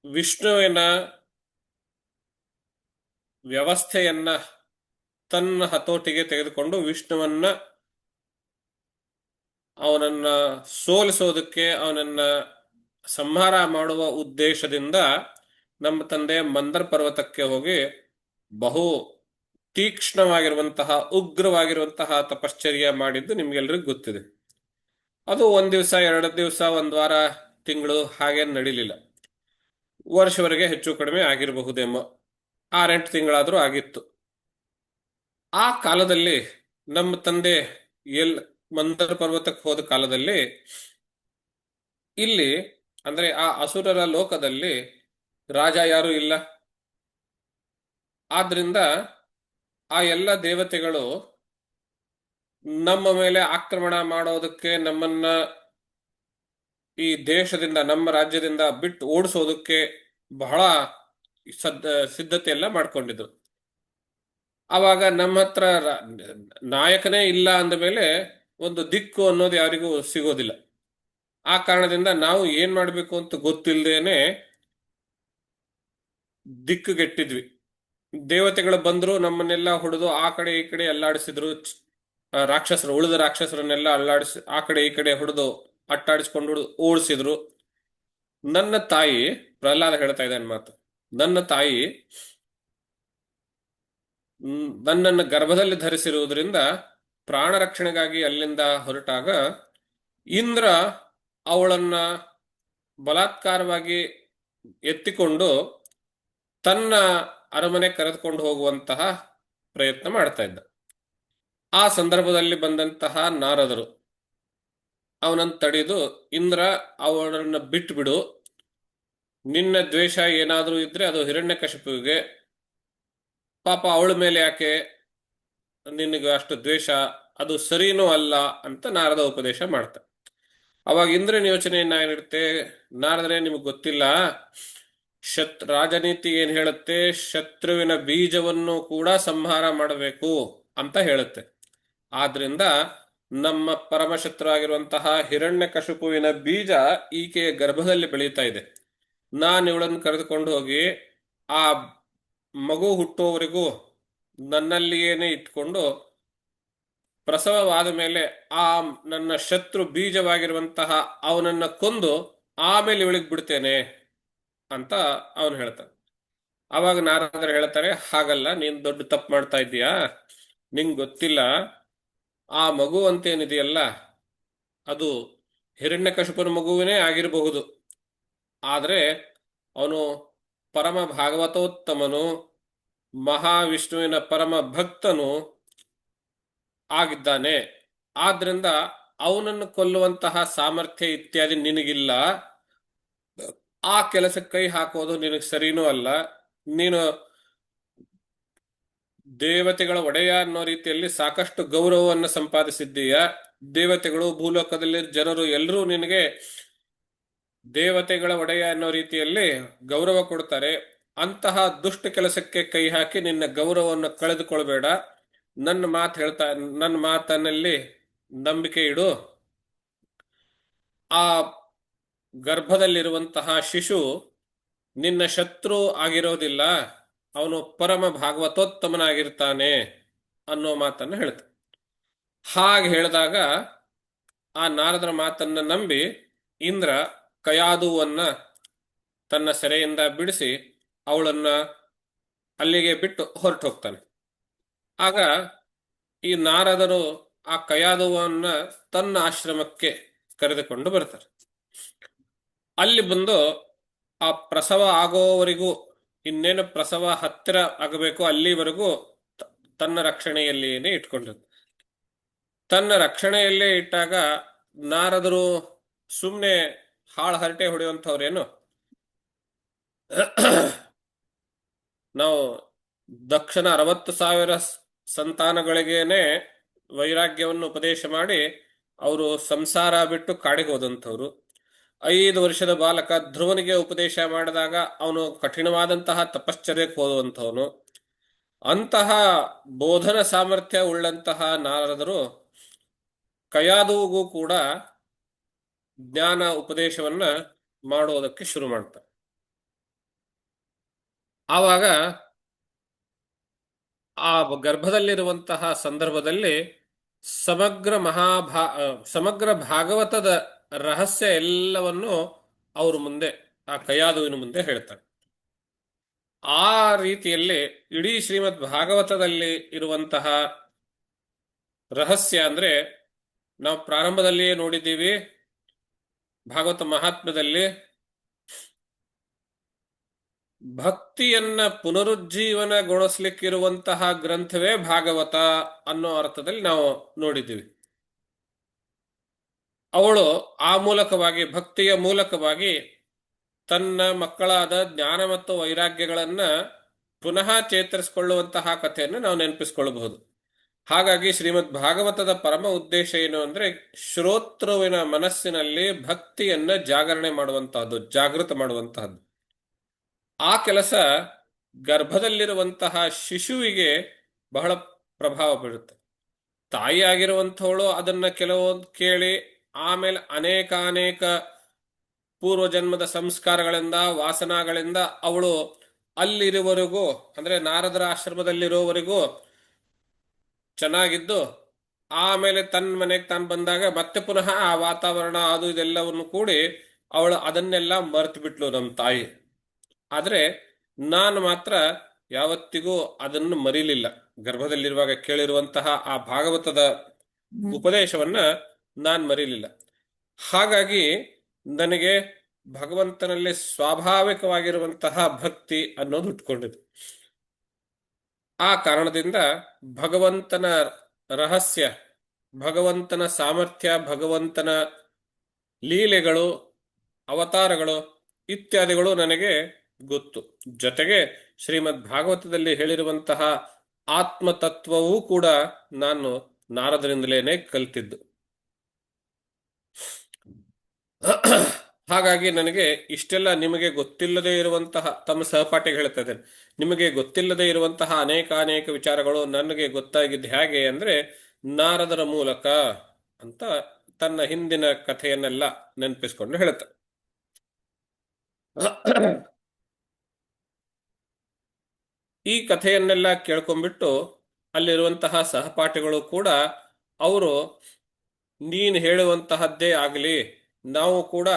ವಿಷ್ಣುವಿನ ವ್ಯವಸ್ಥೆಯನ್ನ ತನ್ನ ಹತೋಟಿಗೆ ತೆಗೆದುಕೊಂಡು ವಿಷ್ಣುವನ್ನ ಅವನನ್ನ ಸೋಲಿಸೋದಕ್ಕೆ, ಅವನನ್ನ ಸಂಹಾರ ಮಾಡುವ ಉದ್ದೇಶದಿಂದ ನಮ್ಮ ತಂದೆ ಮಂದರ ಪರ್ವತಕ್ಕೆ ಹೋಗಿ ಬಹು ತೀಕ್ಷ್ಣವಾಗಿರುವಂತಹ ಉಗ್ರವಾಗಿರುವಂತಹ ತಪಶ್ಚರ್ಯ ಮಾಡಿದ್ದು ನಿಮ್ಗೆಲ್ರಿಗೂ ಗೊತ್ತಿದೆ. ಅದು ಒಂದ್ ದಿವಸ, ಎರಡು ದಿವಸ, ಒಂದ್ ವಾರ, ತಿಂಗಳು ಹಾಗೇನು ನಡೀಲಿಲ್ಲ. ವರ್ಷವರೆಗೆ ಹೆಚ್ಚು ಕಡಿಮೆ ಆಗಿರಬಹುದೇಮೋ, 6-8 ತಿಂಗಳಾದ್ರೂ ಆಗಿತ್ತು. ಆ ಕಾಲದಲ್ಲಿ ನಮ್ಮ ತಂದೆ ಎಲ್ ಮಂದರ ಪರ್ವತಕ್ಕೆ ಹೋದ ಕಾಲದಲ್ಲಿ ಇಲ್ಲಿ, ಅಂದ್ರೆ ಆ ಅಸುರರ ಲೋಕದಲ್ಲಿ ರಾಜ ಯಾರು ಇಲ್ಲ. ಆದ್ರಿಂದ ಆ ಎಲ್ಲ ದೇವತೆಗಳು ನಮ್ಮ ಮೇಲೆ ಆಕ್ರಮಣ ಮಾಡೋದಕ್ಕೆ, ನಮ್ಮನ್ನ ಈ ದೇಶದಿಂದ, ನಮ್ಮ ರಾಜ್ಯದಿಂದ ಬಿಟ್ಟು ಓಡಿಸೋದಕ್ಕೆ ಬಹಳ ಸಿದ್ಧತೆ ಎಲ್ಲ ಮಾಡ್ಕೊಂಡಿದ್ರು. ಆವಾಗ ನಮ್ಮ ಹತ್ರ ನಾಯಕನೇ ಇಲ್ಲ ಅಂದ ಮೇಲೆ ಒಂದು ದಿಕ್ಕು ಅನ್ನೋದು ಯಾರಿಗೂ ಸಿಗೋದಿಲ್ಲ. ಆ ಕಾರಣದಿಂದ ನಾವು ಏನ್ ಮಾಡ್ಬೇಕು ಅಂತ ಗೊತ್ತಿಲ್ಲದೇನೆ ದಿಕ್ಕುಗೆಟ್ಟಿದ್ವಿ. ದೇವತೆಗಳು ಬಂದ್ರು, ನಮ್ಮನ್ನೆಲ್ಲ ಹೊಡೆದು ಆ ಕಡೆ ಈ ಕಡೆ ಅಲ್ಲಾಡಿಸಿದ್ರು. ರಾಕ್ಷಸರು, ಉಳಿದ ರಾಕ್ಷಸರನ್ನೆಲ್ಲ ಅಲ್ಲಾಡಿಸಿ ಆ ಕಡೆ ಈ ಕಡೆ ಹೊಡೆದು ಅಟ್ಟಾಡಿಸ್ಕೊಂಡು ಓಡಿಸಿದ್ರು. ನನ್ನ ತಾಯಿ, ಪ್ರಹ್ಲಾದ ಹೇಳ್ತಾ ಇದ್ದಾನೆ ಮಾತು, ನನ್ನ ತಾಯಿ ನನ್ನನ್ನು ಗರ್ಭದಲ್ಲಿ ಧರಿಸಿರುವುದರಿಂದ ಪ್ರಾಣ ರಕ್ಷಣೆಗಾಗಿ ಅಲ್ಲಿಂದ ಹೊರಟಾಗ ಇಂದ್ರ ಅವಳನ್ನ ಬಲಾತ್ಕಾರವಾಗಿ ಎತ್ತಿಕೊಂಡು ತನ್ನ ಅರಮನೆ ಕರೆದುಕೊಂಡು ಹೋಗುವಂತಹ ಪ್ರಯತ್ನ ಮಾಡ್ತಾ ಇದ್ದ. ಆ ಸಂದರ್ಭದಲ್ಲಿ ಬಂದಂತಹ ನಾರದರು ಅವನನ್ನು ತಡೆದು, ಇಂದ್ರ, ಅವಳನ್ನು ಬಿಟ್ಬಿಡು, ನಿನ್ನ ದ್ವೇಷ ಏನಾದರೂ ಇದ್ರೆ ಅದು ಹಿರಣ್ಯಕಶಿಪುವಿಗೆ, ಪಾಪ ಅವಳ ಮೇಲೆ ಯಾಕೆ ನಿನಗೆ ಅಷ್ಟು ದ್ವೇಷ, ಅದು ಸರಿನೂ ಅಲ್ಲ ಅಂತ ನಾರದ ಉಪದೇಶ ಮಾಡ್ತಾರೆ. ಅವಾಗ ಇಂದ್ರನ ಯೋಚನೆ ಏನಾಗಿರುತ್ತೆ, ನಾರದ್ರೆ ನಿಮಗೆ ಗೊತ್ತಿಲ್ಲ, ರಾಜನೀತಿ ಏನ್ ಹೇಳುತ್ತೆ, ಶತ್ರುವಿನ ಬೀಜವನ್ನು ಕೂಡ ಸಂಹಾರ ಮಾಡಬೇಕು ಅಂತ ಹೇಳುತ್ತೆ. ಆದ್ರಿಂದ ನಮ್ಮ ಪರಮಶತ್ರು ಆಗಿರುವಂತಹ ಹಿರಣ್ಯಕಶಿಪುವಿನ ಬೀಜ ಈಕೆಯ ಗರ್ಭದಲ್ಲಿ ಬೆಳೀತಾ ಇದೆ. ನಾನು ಇವಳನ್ನು ಕರೆದುಕೊಂಡು ಹೋಗಿ ಆ ಮಗು ಹುಟ್ಟುವವರೆಗೂ ನನ್ನಲ್ಲಿಯೇನೆ ಇಟ್ಕೊಂಡು ಪ್ರಸವವಾದ ಮೇಲೆ ಆ ನನ್ನ ಶತ್ರು ಬೀಜವಾಗಿರುವಂತಹ ಅವನನ್ನ ಕೊಂದು ಆಮೇಲೆ ಇವಳಿಗೆ ಬಿಡ್ತೇನೆ ಅಂತ ಅವನು ಹೇಳ್ತಾನೆ. ಅವಾಗ ನಾರದರು ಹೇಳ್ತಾರೆ, ಹಾಗಲ್ಲ, ನೀನ್ ದೊಡ್ಡ ತಪ್ಪು ಮಾಡ್ತಾ ಇದ್ದೀಯಾ, ನಿಂಗೆ ಗೊತ್ತಿಲ್ಲ, ಆ ಮಗು ಅಂತೇನಿದೆಯಲ್ಲ ಅದು ಹಿರಣ್ಯಕಶಿಪನ ಮಗುವಿನೇ ಆಗಿರಬಹುದು. ಆದ್ರೆ ಅವನು ಪರಮ ಭಾಗವತೋತ್ತಮನು, ಮಹಾವಿಷ್ಣುವಿನ ಪರಮ ಭಕ್ತನು ಆಗಿದ್ದಾನೆ. ಆದ್ರಿಂದ ಅವನನ್ನು ಕೊಲ್ಲುವಂತಹ ಸಾಮರ್ಥ್ಯ ಇತ್ಯಾದಿ ನಿನಗಿಲ್ಲ. ಆ ಕೆಲಸಕ್ಕೆ ಕೈ ಹಾಕೋದು ನಿನಗೆ ಸರಿನೂ ಅಲ್ಲ. ನೀನು ದೇವತೆಗಳ ಒಡೆಯ ಅನ್ನೋ ರೀತಿಯಲ್ಲಿ ಸಾಕಷ್ಟು ಗೌರವವನ್ನು ಸಂಪಾದಿಸಿದ್ದೀಯ. ದೇವತೆಗಳು, ಭೂಲೋಕದಲ್ಲಿ ಜನರು ಎಲ್ಲರೂ ನಿನಗೆ ದೇವತೆಗಳ ಒಡೆಯ ಅನ್ನೋ ರೀತಿಯಲ್ಲಿ ಗೌರವ ಕೊಡ್ತಾರೆ. ಅಂತಹ ದುಷ್ಟ ಕೆಲಸಕ್ಕೆ ಕೈ ಹಾಕಿ ನಿನ್ನ ಗೌರವವನ್ನು ಕಳೆದುಕೊಳ್ಬೇಡ. ನನ್ನ ಮಾತನ್ನಲ್ಲಿ ನಂಬಿಕೆ ಇಡು. ಆ ಗರ್ಭದಲ್ಲಿರುವಂತಹ ಶಿಶು ನಿನ್ನ ಶತ್ರು ಆಗಿರೋದಿಲ್ಲ, ಅವನು ಪರಮ ಭಾಗವತೋತ್ತಮನಾಗಿರ್ತಾನೆ ಅನ್ನೋ ಮಾತನ್ನು ಹೇಳ್ತ. ಹಾಗೆ ಹೇಳಿದಾಗ ಆ ನಾರದರ ಮಾತನ್ನ ನಂಬಿ ಇಂದ್ರ ಕಯಾದುವನ್ನ ತನ್ನ ಸೆರೆಯಿಂದ ಬಿಡಿಸಿ ಅವಳನ್ನ ಅಲ್ಲಿಗೆ ಬಿಟ್ಟು ಹೊರಟು ಹೋಗ್ತಾನೆ. ಆಗ ಈ ನಾರದರು ಆ ಕಯಾದುವನ್ನ ತನ್ನ ಆಶ್ರಮಕ್ಕೆ ಕರೆದುಕೊಂಡು ಬರ್ತಾರೆ. ಅಲ್ಲಿ ಬಂದು ಆ ಪ್ರಸವ ಆಗೋವರೆಗೂ, ಇನ್ನೇನು ಪ್ರಸವ ಹತ್ತಿರ ಆಗಬೇಕು ಅಲ್ಲಿವರೆಗೂ ತನ್ನ ರಕ್ಷಣೆಯಲ್ಲಿಯೇ ಇಟ್ಕೊಂಡಿರ್ತಾರೆ. ತನ್ನ ರಕ್ಷಣೆಯಲ್ಲೇ ಇಟ್ಟಾಗ ನಾರದರು ಸುಮ್ಮನೆ ಹಾಳು ಹರಟೆ ಹೊಡೆಯುವಂಥವ್ರೇನು. ನಾವು ದಕ್ಷಿಣ 60,000 ಸಂತಾನಗಳಿಗೇನೆ ವೈರಾಗ್ಯವನ್ನು ಉಪದೇಶ ಮಾಡಿ ಅವರು ಸಂಸಾರ ಬಿಟ್ಟು ಕಾಡಿಗೆ ಹೋದಂಥವ್ರು. 5 ವರ್ಷದ ಬಾಲಕ ಧ್ರುವನಿಗೆ ಉಪದೇಶ ಮಾಡಿದಾಗ ಅವನು ಕಠಿಣವಾದಂತಹ ತಪಶ್ಚರ್ಯಕ್ಕೆ ಹೋದಂಥವನು. ಅಂತಹ ಬೋಧನ ಸಾಮರ್ಥ್ಯ ಉಳ್ಳಂತಹ ನಾರದರು ಕಯಾದುವಿಗೂ ಕೂಡ ಜ್ಞಾನ ಉಪದೇಶವನ್ನ ಮಾಡೋದಕ್ಕೆ ಶುರು ಮಾಡ್ತಾರೆ. ಆವಾಗ ಆ ಗರ್ಭದಲ್ಲಿರುವಂತಹ ಸಂದರ್ಭದಲ್ಲಿ ಸಮಗ್ರ ಭಾಗವತದ ರಹಸ್ಯ ಎಲ್ಲವನ್ನು ಅವ್ರ ಮುಂದೆ, ಆ ಕಯಾದುವಿನ ಮುಂದೆ ಹೇಳ್ತಾರೆ. ಆ ರೀತಿಯಲ್ಲಿ ಇಡೀ ಶ್ರೀಮದ್ ಭಾಗವತದಲ್ಲಿ ಇರುವಂತಹ ರಹಸ್ಯ ಅಂದ್ರೆ, ನಾವು ಪ್ರಾರಂಭದಲ್ಲಿಯೇ ನೋಡಿದ್ದೀವಿ ಭಾಗವತ ಮಹಾತ್ಮ್ಯದಲ್ಲಿ, ಭಕ್ತಿಯನ್ನ ಪುನರುಜ್ಜೀವನಗೊಳಿಸ್ಲಿಕ್ಕಿರುವಂತಹ ಗ್ರಂಥವೇ ಭಾಗವತ ಅನ್ನೋ ಅರ್ಥದಲ್ಲಿ ನಾವು ನೋಡಿದ್ದೀವಿ. ಅವಳು ಆ ಮೂಲಕವಾಗಿ, ಭಕ್ತಿಯ ಮೂಲಕವಾಗಿ ತನ್ನ ಮಕ್ಕಳಾದ ಜ್ಞಾನ ಮತ್ತು ವೈರಾಗ್ಯಗಳನ್ನ ಪುನಃ ಚೇತರಿಸಿಕೊಳ್ಳುವಂತಹ ಕಥೆಯನ್ನು ನಾವು ನೆನಪಿಸಿಕೊಳ್ಳಬಹುದು. ಹಾಗಾಗಿ ಶ್ರೀಮದ್ ಭಾಗವತದ ಪರಮ ಉದ್ದೇಶ ಏನು ಅಂದ್ರೆ, ಶ್ರೋತೃವಿನ ಮನಸ್ಸಿನಲ್ಲಿ ಭಕ್ತಿಯನ್ನ ಜಾಗರಣೆ ಮಾಡುವಂತಹದ್ದು, ಜಾಗೃತ ಮಾಡುವಂತಹದ್ದು. ಆ ಕೆಲಸ ಗರ್ಭದಲ್ಲಿರುವಂತಹ ಶಿಶುವಿಗೆ ಬಹಳ ಪ್ರಭಾವ ಬೀರುತ್ತೆ. ತಾಯಿಯಾಗಿರುವಂಥವಳು ಅದನ್ನ ಕೆಲವೊಂದು ಕೇಳಿ ಆಮೇಲೆ ಅನೇಕ ಪೂರ್ವಜನ್ಮದ ಸಂಸ್ಕಾರಗಳಿಂದ, ವಾಸನಾಗಳಿಂದ ಅವಳು ಅಲ್ಲಿರುವವರೆಗೂ, ಅಂದ್ರೆ ನಾರದರ ಆಶ್ರಮದಲ್ಲಿರುವವರೆಗೂ ಚೆನ್ನಾಗಿದ್ದು, ಆಮೇಲೆ ತನ್ನ ಮನೆಗೆ ತಾನು ಬಂದಾಗ ಮತ್ತೆ ಪುನಃ ಆ ವಾತಾವರಣ ಅದು ಇದೆಲ್ಲವನ್ನು ಕೂಡಿ ಅವಳು ಅದನ್ನೆಲ್ಲ ಮರೆತು ಬಿಟ್ಲು ನಮ್ಮ ತಾಯಿ. ಆದ್ರೆ ನಾನು ಮಾತ್ರ ಯಾವತ್ತಿಗೂ ಅದನ್ನು ಮರೀಲಿಲ್ಲ. ಗರ್ಭದಲ್ಲಿರುವಾಗ ಕೇಳಿರುವಂತಹ ಆ ಭಾಗವತದ ಉಪದೇಶವನ್ನ ನಾನು ಮರೀಲಿಲ್ಲ. ಹಾಗಾಗಿ ನನಗೆ ಭಗವಂತನಲ್ಲಿ ಸ್ವಾಭಾವಿಕವಾಗಿರುವಂತಹ ಭಕ್ತಿ ಅನ್ನೋದು ಉಟ್ಕೊಂಡಿದೆ. ಆ ಕಾರಣದಿಂದ ಭಗವಂತನ ರಹಸ್ಯ, ಭಗವಂತನ ಸಾಮರ್ಥ್ಯ, ಭಗವಂತನ ಲೀಲೆಗಳು, ಅವತಾರಗಳು ಇತ್ಯಾದಿಗಳು ನನಗೆ ಗೊತ್ತು. ಜೊತೆಗೆ ಶ್ರೀಮದ್ ಭಾಗವತದಲ್ಲಿ ಹೇಳಿರುವಂತಹ ಆತ್ಮತತ್ವವೂ ಕೂಡ ನಾನು ನಾರದರಿಂದಲೇನೆ ಕಲ್ತಿದ್ದು. ಹಾಗಾಗಿ ನನಗೆ ಇಷ್ಟೆಲ್ಲ ನಿಮಗೆ ಗೊತ್ತಿಲ್ಲದೆ ಇರುವಂತಹ, ತಮ್ಮ ಸಹಪಾಠಿಗೆ ಹೇಳ್ತಾ ಇದ್ದೇನೆ, ನಿಮಗೆ ಗೊತ್ತಿಲ್ಲದೆ ಇರುವಂತಹ ಅನೇಕ ವಿಚಾರಗಳು ನನಗೆ ಗೊತ್ತಾಗಿದ್ದು ಹೇಗೆ ಅಂದ್ರೆ ನಾರದರ ಮೂಲಕ ಅಂತ ತನ್ನ ಹಿಂದಿನ ಕಥೆಯನ್ನೆಲ್ಲ ನೆನಪಿಸ್ಕೊಂಡು ಹೇಳುತ್ತೆ. ಈ ಕಥೆಯನ್ನೆಲ್ಲ ಕೇಳ್ಕೊಂಡ್ಬಿಟ್ಟು ಅಲ್ಲಿರುವಂತಹ ಸಹಪಾಠಿಗಳು ಕೂಡ ಅವರು, ನೀನು ಹೇಳುವಂತಹದ್ದೇ ಆಗಲಿ, ನಾವು ಕೂಡ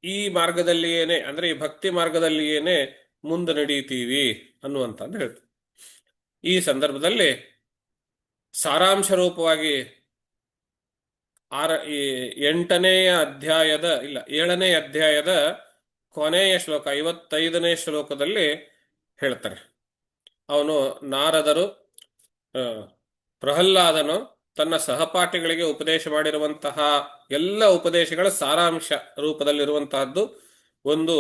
ಈ ಮಾರ್ಗದಲ್ಲಿಯೇನೆ, ಅಂದ್ರೆ ಈ ಭಕ್ತಿ ಮಾರ್ಗದಲ್ಲಿಯೇನೆ ಮುಂದೆ ನಡೀತೀವಿ ಅನ್ನುವಂಥದ್ದು ಹೇಳ್ತು. ಈ ಸಂದರ್ಭದಲ್ಲಿ ಸಾರಾಂಶ ರೂಪವಾಗಿ ಈ 7ನೇ ಅಧ್ಯಾಯದ ಕೊನೆಯ ಶ್ಲೋಕ 55ನೇ ಶ್ಲೋಕದಲ್ಲಿ ಹೇಳ್ತಾರೆ. ಅವನು ನಾರದರು, ಪ್ರಹ್ಲಾದನು ತನ್ನ ಸಹಪಾಠಿಗಳಿಗೆ ಉಪದೇಶ ಮಾಡಿರುವಂತಹ ಎಲ್ಲ ಉಪದೇಶಗಳ ಸಾರಾಂಶ ರೂಪದಲ್ಲಿರುವಂತಹದ್ದು ಒಂದು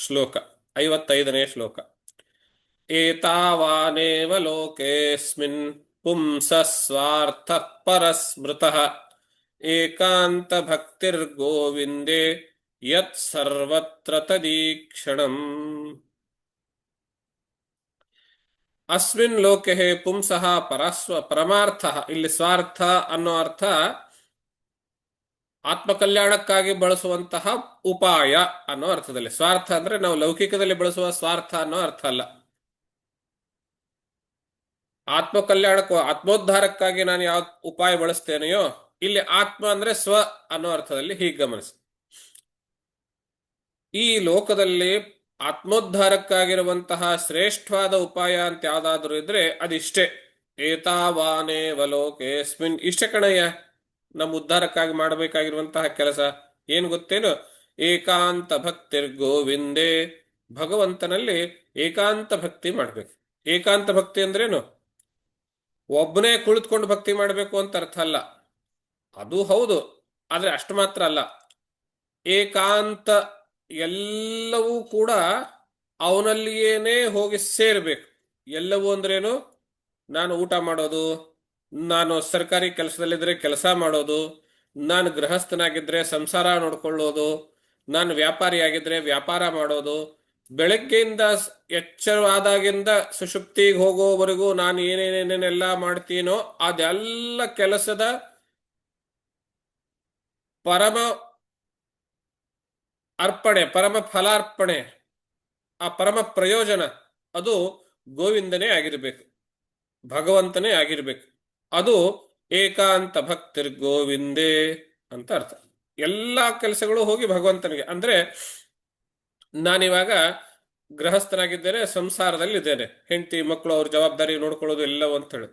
ಶ್ಲೋಕ, 55ನೇ ಶ್ಲೋಕ. ಏತಾವಾನೇವ ಲೋಕೇಸ್ಮಿನ್ ಪುಂಸ ಸ್ವಾರ್ಥ ಪರಸ್ಮೃತಃ ಏಕಾಂತ ಭಕ್ತಿರ್ಗೋವಿಂದೇ ಯತ್ ಸರ್ವತ್ರ ತದೀಕ್ಷಣಂ. ಅಸ್ಮಿನ್ ಲೋಕೆ ಪುಂಸಃ ಪರಮಾರ್ಥ. ಇಲ್ಲಿ ಸ್ವಾರ್ಥ ಅನ್ನೋ ಅರ್ಥ ಆತ್ಮಕಲ್ಯಾಣಕ್ಕಾಗಿ ಬಳಸುವಂತಹ ಉಪಾಯ ಅನ್ನೋ ಅರ್ಥದಲ್ಲಿ. ಸ್ವಾರ್ಥ ಅಂದ್ರೆ ನಾವು ಲೌಕಿಕದಲ್ಲಿ ಬಳಸುವ ಸ್ವಾರ್ಥ ಅನ್ನೋ ಅರ್ಥ ಅಲ್ಲ. ಆತ್ಮೋದ್ಧಾರಕ್ಕಾಗಿ ನಾನು ಯಾವ ಉಪಾಯ ಬಳಸ್ತೇನೆಯೋ, ಇಲ್ಲಿ ಆತ್ಮ ಅಂದ್ರೆ ಸ್ವ ಅನ್ನೋ ಅರ್ಥದಲ್ಲಿ ಹೀಗೆ ಗಮನಿಸಿ. ಈ ಲೋಕದಲ್ಲಿ ಆತ್ಮೋದ್ಧಾರಕ್ಕಾಗಿರುವಂತಹ ಶ್ರೇಷ್ಠವಾದ ಉಪಾಯ ಅಂತ ಯಾವ್ದಾದ್ರು ಇದ್ರೆ ಅದಿಷ್ಟೇ. ಏತಾವಾನೇವ ಲೋಕೇಸ್ಮಿನ್, ಇಷ್ಟ ಕಣಯ್ಯ ನಮ್ಮ ಉದ್ಧಾರಕ್ಕಾಗಿ ಮಾಡಬೇಕಾಗಿರುವಂತಹ ಕೆಲಸ. ಏನು ಗೊತ್ತೇನು? ಏಕಾಂತ ಭಕ್ತಿರ್ ಗೋವಿಂದೇ, ಭಗವಂತನಲ್ಲಿ ಏಕಾಂತ ಭಕ್ತಿ ಮಾಡ್ಬೇಕು. ಏಕಾಂತ ಭಕ್ತಿ ಅಂದ್ರೇನು? ಒಬ್ಬನೇ ಕುಳಿತುಕೊಂಡು ಭಕ್ತಿ ಮಾಡಬೇಕು ಅಂತ ಅರ್ಥ ಅಲ್ಲ. ಅದು ಹೌದು, ಆದ್ರೆ ಅಷ್ಟು ಮಾತ್ರ ಅಲ್ಲ. ಏಕಾಂತ ಎಲ್ಲವೂ ಕೂಡ ಅವನಲ್ಲಿಯೇನೇ ಹೋಗಿ ಸೇರ್ಬೇಕು. ಎಲ್ಲವೂ ಅಂದ್ರೇನು? ನಾನು ಊಟ ಮಾಡೋದು, ನಾನು ಸರ್ಕಾರಿ ಕೆಲಸದಲ್ಲಿದ್ರೆ ಕೆಲಸ ಮಾಡೋದು, ನಾನು ಗೃಹಸ್ಥನಾಗಿದ್ರೆ ಸಂಸಾರ ನೋಡ್ಕೊಳ್ಳೋದು, ನಾನು ವ್ಯಾಪಾರಿಯಾಗಿದ್ರೆ ವ್ಯಾಪಾರ ಮಾಡೋದು, ಬೆಳಗ್ಗೆಯಿಂದ ಎಚ್ಚರವಾದಾಗಿಂದ ಸುಷುಪ್ತಿಗೆ ಹೋಗೋವರೆಗೂ ನಾನು ಏನೇನೇನೆಲ್ಲ ಮಾಡ್ತೀನೋ ಅದೆಲ್ಲ ಕೆಲಸದ ಪರಮ ಅರ್ಪಣೆ, ಪರಮ ಫಲಾರ್ಪಣೆ, ಆ ಪರಮ ಪ್ರಯೋಜನ ಅದು ಗೋವಿಂದನೇ ಆಗಿರ್ಬೇಕು, ಭಗವಂತನೇ ಆಗಿರ್ಬೇಕು. ಅದು ಏಕಾಂತ ಭಕ್ತಿರ್ ಗೋವಿಂದೇ ಅಂತ ಅರ್ಥ. ಎಲ್ಲಾ ಕೆಲಸಗಳು ಹೋಗಿ ಭಗವಂತನಿಗೆ. ಅಂದ್ರೆ ನಾನಿವಾಗ ಗೃಹಸ್ಥನಾಗಿದ್ದೇನೆ, ಸಂಸಾರದಲ್ಲಿದ್ದೇನೆ, ಹೆಂಡತಿ ಮಕ್ಕಳು ಅವ್ರ ಜವಾಬ್ದಾರಿ ನೋಡ್ಕೊಳ್ಳೋದು ಎಲ್ಲವೂ ಅಂತ ಹೇಳಿ.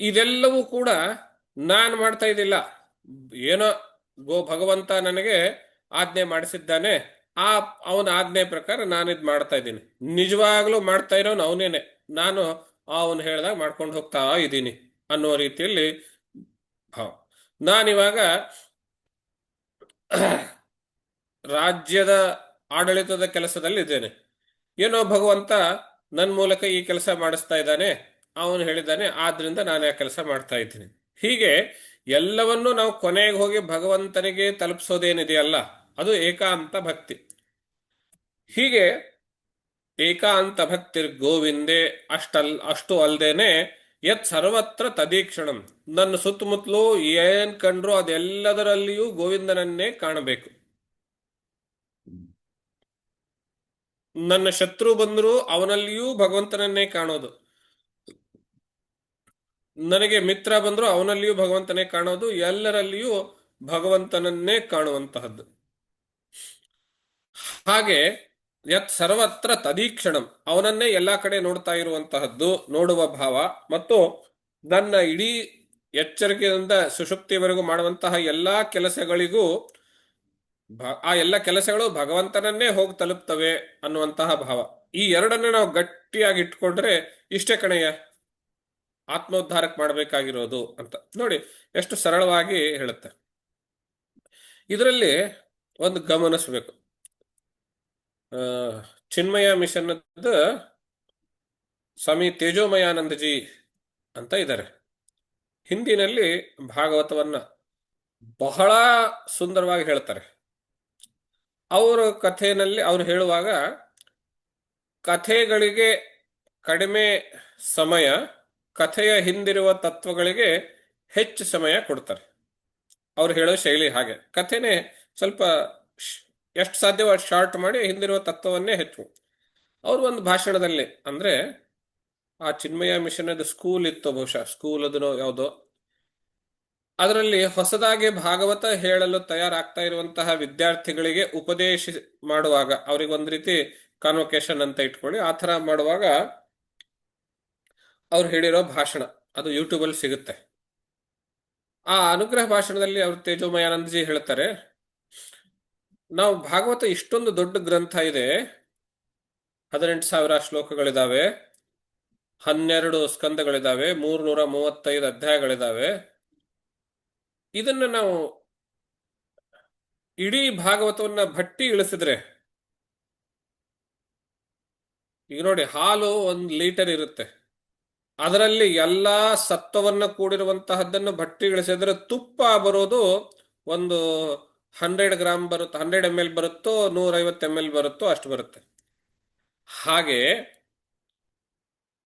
ಇದೆಲ್ಲವೂ ಕೂಡ ನಾನು ಮಾಡ್ತಾ ಇದ್ದಿಲ್ಲ. ಏನೋ ಭಗವಂತ ನನಗೆ ಆಜ್ಞೆ ಮಾಡಿಸಿದ್ದಾನೆ, ಆ ಅವನ ಆಜ್ಞೆ ಪ್ರಕಾರ ನಾನು ಇದು ಮಾಡ್ತಾ ಇದ್ದೀನಿ. ನಿಜವಾಗ್ಲೂ ಮಾಡ್ತಾ ಇರೋನು ಅವನೇನೆ, ನಾನು ಅವನು ಹೇಳ್ದಾಗ ಮಾಡ್ಕೊಂಡು ಹೋಗ್ತಾ ಇದ್ದೀನಿ ಅನ್ನೋ ರೀತಿಯಲ್ಲಿ ಭಾವ. ನಾನಿವಾಗ ರಾಜ್ಯದ ಆಡಳಿತದ ಕೆಲಸದಲ್ಲಿದ್ದೇನೆ. ಏನೋ ಭಗವಂತ ನನ್ನ ಮೂಲಕ ಈ ಕೆಲಸ ಮಾಡಿಸ್ತಾ ಇದ್ದಾನೆ, ಅವನು ಹೇಳಿದ್ದಾನೆ, ಆದ್ರಿಂದ ನಾನು ಆ ಕೆಲಸ ಮಾಡ್ತಾ ಇದ್ದೀನಿ. ಹೀಗೆ ಎಲ್ಲವನ್ನೂ ನಾವು ಕೊನೆಗೆ ಹೋಗಿ ಭಗವಂತನಿಗೆ ತಲುಪಿಸೋದೇನಿದೆಯಲ್ಲ, ಅದು ಏಕಾಂತ ಭಕ್ತಿ. ಹೀಗೆ ಏಕಾಂತ ಭಕ್ತಿರ್ ಗೋವಿಂದೇ ಅಷ್ಟು ಅಲ್ದೇನೆ ಯತ್ ಸರ್ವತ್ರ ತದೀಕ್ಷಣಂ. ನನ್ನ ಸುತ್ತಮುತ್ತಲು ಏನ್ ಕಂಡ್ರು ಅದೆಲ್ಲದರಲ್ಲಿಯೂ ಗೋವಿಂದನನ್ನೇ ಕಾಣಬೇಕು. ನನ್ನ ಶತ್ರು ಬಂದರೂ ಅವನಲ್ಲಿಯೂ ಭಗವಂತನನ್ನೇ ಕಾಣೋದು, ನನಗೆ ಮಿತ್ರ ಬಂದರೂ ಅವನಲ್ಲಿಯೂ ಭಗವಂತನೇ ಕಾಣೋದು, ಎಲ್ಲರಲ್ಲಿಯೂ ಭಗವಂತನನ್ನೇ ಕಾಣುವಂತಹದ್ದು. ಹಾಗೆ ಯತ್ ಸರ್ವತ್ರ ತದೀಕ್ಷಣಂ, ಅವನನ್ನೇ ಎಲ್ಲಾ ಕಡೆ ನೋಡ್ತಾ ಇರುವಂತಹದ್ದು, ನೋಡುವ ಭಾವ. ಮತ್ತು ನನ್ನ ಇಡೀ ಎಚ್ಚರಿಕೆಯಿಂದ ಸುಷುಪ್ತಿಯವರೆಗೂ ಮಾಡುವಂತಹ ಎಲ್ಲಾ ಕೆಲಸಗಳಿಗೂ ಆ ಎಲ್ಲ ಕೆಲಸಗಳು ಭಗವಂತನನ್ನೇ ಹೋಗಿ ತಲುಪ್ತವೆ ಅನ್ನುವಂತಹ ಭಾವ. ಈ ಎರಡನ್ನ ನಾವು ಗಟ್ಟಿಯಾಗಿ ಇಟ್ಕೊಂಡ್ರೆ ಇಷ್ಟೇ ಕಣಯ್ಯ ಆತ್ಮೋದ್ಧಾರಕ್ಕೆ ಮಾಡಬೇಕಾಗಿರೋದು ಅಂತ. ನೋಡಿ ಎಷ್ಟು ಸರಳವಾಗಿ ಹೇಳುತ್ತೆ. ಇದರಲ್ಲಿ ಒಂದು ಗಮನಿಸಬೇಕು, ಚಿನ್ಮಯ ಮಿಷನ್ ಸ್ವಾಮಿ ತೇಜೋಮಯಾನಂದಜಿ ಅಂತ ಇದ್ದಾರೆ. ಹಿಂದಿನಲ್ಲಿ ಭಾಗವತವನ್ನ ಬಹಳ ಸುಂದರವಾಗಿ ಹೇಳ್ತಾರೆ. ಅವರ ಕಥೆಯಲ್ಲಿ ಅವರು ಹೇಳುವಾಗ ಕಥೆಗಳಿಗೆ ಕಡಿಮೆ ಸಮಯ, ಕಥೆಯ ಹಿಂದಿರುವ ತತ್ವಗಳಿಗೆ ಹೆಚ್ಚು ಸಮಯ ಕೊಡ್ತಾರೆ. ಅವ್ರು ಹೇಳೋ ಶೈಲಿ ಹಾಗೆ. ಕಥೆನೇ ಸ್ವಲ್ಪ ಎಷ್ಟು ಸಾಧ್ಯವೋ ಅಷ್ಟು ಶಾರ್ಟ್ ಮಾಡಿ ಹಿಂದಿರುವ ತತ್ವವನ್ನೇ ಹೆಚ್ಚು. ಅವರು ಒಂದು ಭಾಷಣದಲ್ಲಿ, ಅಂದ್ರೆ ಆ ಚಿನ್ಮಯ ಮಿಷನ್ ಸ್ಕೂಲ್ ಇತ್ತು, ಬಹುಶಃ ಸ್ಕೂಲ್ ಅದನ್ನು ಯಾವುದೋ, ಅದರಲ್ಲಿ ಹೊಸದಾಗಿ ಭಾಗವತ ಹೇಳಲು ತಯಾರಾಗ್ತಾ ಇರುವಂತಹ ವಿದ್ಯಾರ್ಥಿಗಳಿಗೆ ಉಪದೇಶ ಮಾಡುವಾಗ, ಅವ್ರಿಗೆ ಒಂದು ರೀತಿ ಕಾನ್ವೊಕೇಶನ್ ಅಂತ ಇಟ್ಕೊಳ್ಳಿ, ಆ ಥರ ಮಾಡುವಾಗ ಅವ್ರು ಹೇಳಿರೋ ಭಾಷಣ ಅದು ಯೂಟ್ಯೂಬ್ ಅಲ್ಲಿ ಸಿಗುತ್ತೆ. ಆ ಅನುಗ್ರಹ ಭಾಷಣದಲ್ಲಿ ಅವರು ತೇಜೋಮಯಾನಂದಜಿ ಹೇಳ್ತಾರೆ, ನಾವು ಭಾಗವತ ಇಷ್ಟೊಂದು ದೊಡ್ಡ ಗ್ರಂಥ ಇದೆ, 18,000 ಶ್ಲೋಕಗಳಿದಾವೆ, 12 ಸ್ಕಂದಗಳಿದಾವೆ, 335 ಅಧ್ಯಾಯಗಳಿದಾವೆ. ಇದನ್ನ ನಾವು ಇಡೀ ಭಾಗವತವನ್ನ ಭಟ್ಟಿ ಇಳಿಸಿದ್ರೆ, ಈಗ ನೋಡಿ ಹಾಲು 1 ಲೀಟರ್ ಇರುತ್ತೆ, ಅದರಲ್ಲಿ ಎಲ್ಲಾ ಸತ್ವವನ್ನ ಕೂಡಿರುವಂತಹದ್ದನ್ನು ಭಟ್ಟಿ ಇಳಿಸಿದ್ರೆ ತುಪ್ಪ ಬರೋದು ಒಂದು 100 ಗ್ರಾಮ್ ಬರುತ್ತೆ, 100 ml ಬರುತ್ತೋ 150 ml ಬರುತ್ತೋ ಅಷ್ಟು ಬರುತ್ತೆ. ಹಾಗೆ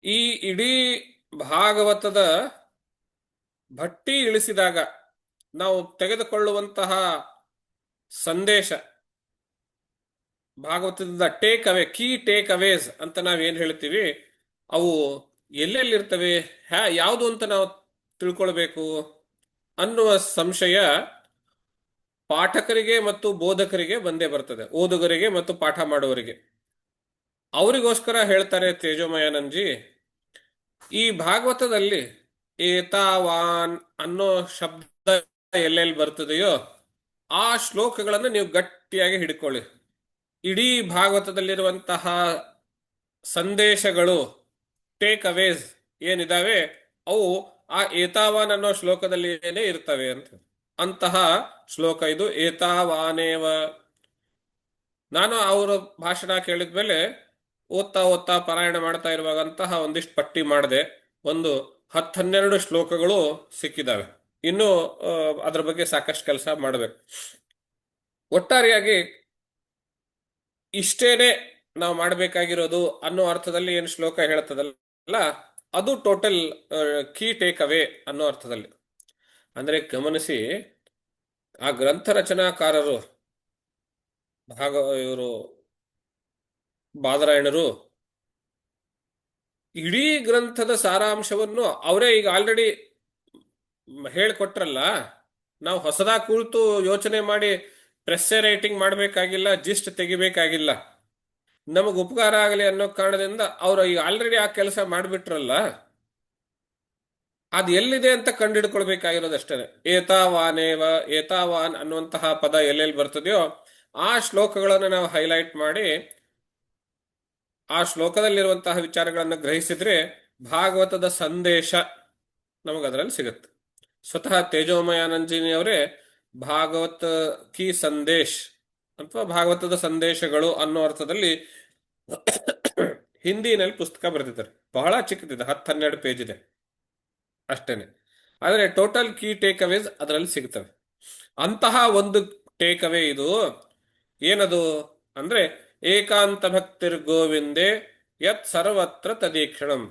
ಈ ಇಡೀ ಭಾಗವತದ ಭಟ್ಟಿ ಇಳಿಸಿದಾಗ ನಾವು ತೆಗೆದುಕೊಳ್ಳುವಂತಹ ಸಂದೇಶ, ಭಾಗವತದಿಂದ ಟೇಕ್ ಅವೇ, ಕೀ ಟೇಕ್ ಅವೇಸ್ ಅಂತ ನಾವೇನ್ ಹೇಳ್ತೀವಿ, ಅವು ಎಲ್ಲೆಲ್ಲಿರ್ತವೆ, ಯಾವುದು ಅಂತ ನಾವು ತಿಳ್ಕೊಳ್ಬೇಕು ಅನ್ನುವ ಸಂಶಯ ಪಾಠಕರಿಗೆ ಮತ್ತು ಬೋಧಕರಿಗೆ ಬಂದೇ ಬರ್ತದೆ, ಓದುಗರಿಗೆ ಮತ್ತು ಪಾಠ ಮಾಡುವವರಿಗೆ. ಅವರಿಗೋಸ್ಕರ ಹೇಳ್ತಾರೆ ತೇಜೋಮಯಾನಂದಜಿ, ಈ ಭಾಗವತದಲ್ಲಿ ಏತಾವಾನ್ ಅನ್ನೋ ಶಬ್ದ ಎಲ್ಲೆಲ್ಲಿ ಬರ್ತದೆಯೋ ಆ ಶ್ಲೋಕಗಳನ್ನು ನೀವು ಗಟ್ಟಿಯಾಗಿ ಹಿಡ್ಕೊಳ್ಳಿ. ಇಡೀ ಭಾಗವತದಲ್ಲಿರುವಂತಹ ಸಂದೇಶಗಳು, ಟೇಕ್ ಅವೇಸ್ ಏನಿದಾವೆ, ಅವು ಆ ಏತಾವಾನ್ ಅನ್ನೋ ಶ್ಲೋಕದಲ್ಲಿ ಏನೇ ಇರ್ತವೆ ಅಂತ. ಅಂತಹ ಶ್ಲೋಕ ಇದು, ಏತಾವಾನೇವ. ನಾನು ಅವರ ಭಾಷಣ ಕೇಳಿದ್ಮೇಲೆ ಓದ್ತಾ ಓದ್ತಾ ಪಾರಾಯಣ ಮಾಡ್ತಾ ಇರುವಾಗಂತಹ ಒಂದಿಷ್ಟು ಪಟ್ಟಿ ಮಾಡಿದೆ. ಒಂದು 10-12 ಶ್ಲೋಕಗಳು ಸಿಕ್ಕಿದಾವೆ. ಇನ್ನು ಅದರ ಬಗ್ಗೆ ಸಾಕಷ್ಟು ಕೆಲಸ ಮಾಡಬೇಕು. ಒಟ್ಟಾರೆಯಾಗಿ ಇಷ್ಟೇನೆ ನಾವು ಮಾಡಬೇಕಾಗಿರೋದು ಅನ್ನೋ ಅರ್ಥದಲ್ಲಿ ಏನು ಶ್ಲೋಕ ಹೇಳ್ತದಲ್ಲ, ಅದು ಟೋಟಲ್ ಕೀ ಟೇಕ್ ಅವೇ ಅನ್ನೋ ಅರ್ಥದಲ್ಲಿ. ಅಂದ್ರೆ ಗಮನಿಸಿ, ಆ ಗ್ರಂಥ ರಚನಾಕಾರರು ಇವರು ಬಾದರಾಯಣರು ಇಡೀ ಗ್ರಂಥದ ಸಾರಾಂಶವನ್ನು ಅವರೇ ಈಗ ಆಲ್ರೆಡಿ ಹೇಳ್ಕೊಟ್ರಲ್ಲ. ನಾವು ಹೊಸದಾಗಿ ಕೂತು ಯೋಚನೆ ಮಾಡಿ ಪ್ರೆಸ್ಸೆ ರೈಟಿಂಗ್ ಮಾಡಬೇಕಾಗಿಲ್ಲ, ಜಿಸ್ಟ್ ತೆಗಿಬೇಕಾಗಿಲ್ಲ. ನಮಗ್ ಉಪಕಾರ ಆಗಲಿ ಅನ್ನೋ ಕಾರಣದಿಂದ ಅವ್ರು ಈಗ ಆಲ್ರೆಡಿ ಆ ಕೆಲಸ ಮಾಡಿಬಿಟ್ರಲ್ಲ, ಅದು ಎಲ್ಲಿದೆ ಅಂತ ಕಂಡುಹಿಡ್ಕೊಳ್ಬೇಕಾಗಿರೋದಷ್ಟೇ. ಏತಾವಾನೇವ, ಏತಾವಾನ್ ಅನ್ನುವಂತಹ ಪದ ಎಲ್ಲೆಲ್ಲಿ ಬರ್ತದೆಯೋ ಆ ಶ್ಲೋಕಗಳನ್ನು ನಾವು ಹೈಲೈಟ್ ಮಾಡಿ ಆ ಶ್ಲೋಕದಲ್ಲಿರುವಂತಹ ವಿಚಾರಗಳನ್ನು ಗ್ರಹಿಸಿದ್ರೆ ಭಾಗವತದ ಸಂದೇಶ ನಮಗದರಲ್ಲಿ ಸಿಗುತ್ತೆ. ಸ್ವತಃ ತೇಜೋಮಯಾನಂಜಿನಿಯವರೇ ಭಾಗವತ ಕಿ ಸಂದೇಶ್ ಅಥವಾ ಭಾಗವತದ ಸಂದೇಶಗಳು ಅನ್ನೋ ಅರ್ಥದಲ್ಲಿ ಹಿಂದಿನಲ್ಲಿ ಪುಸ್ತಕ ಬರೆದಿದ್ದಾರೆ. ಬಹಳ ಚಿಕ್ಕದಿದೆ, 10-12 ಪೇಜ್ ಇದೆ ಅಷ್ಟೇನೆ. ಆದರೆ ಟೋಟಲ್ ಕೀ ಟೇಕ್ ಅವೇಸ್ ಅದರಲ್ಲಿ ಸಿಗ್ತವೆ. ಅಂತಹ ಒಂದು ಟೇಕ್ ಅವೇ ಇದು. ಏನದು ಅಂದ್ರೆ, ಏಕಾಂತ ಭಕ್ತಿರ್ ಗೋವಿಂದೆ ಯತ್ ಸರ್ವತ್ರ ತದೀಕ್ಷಣಂ.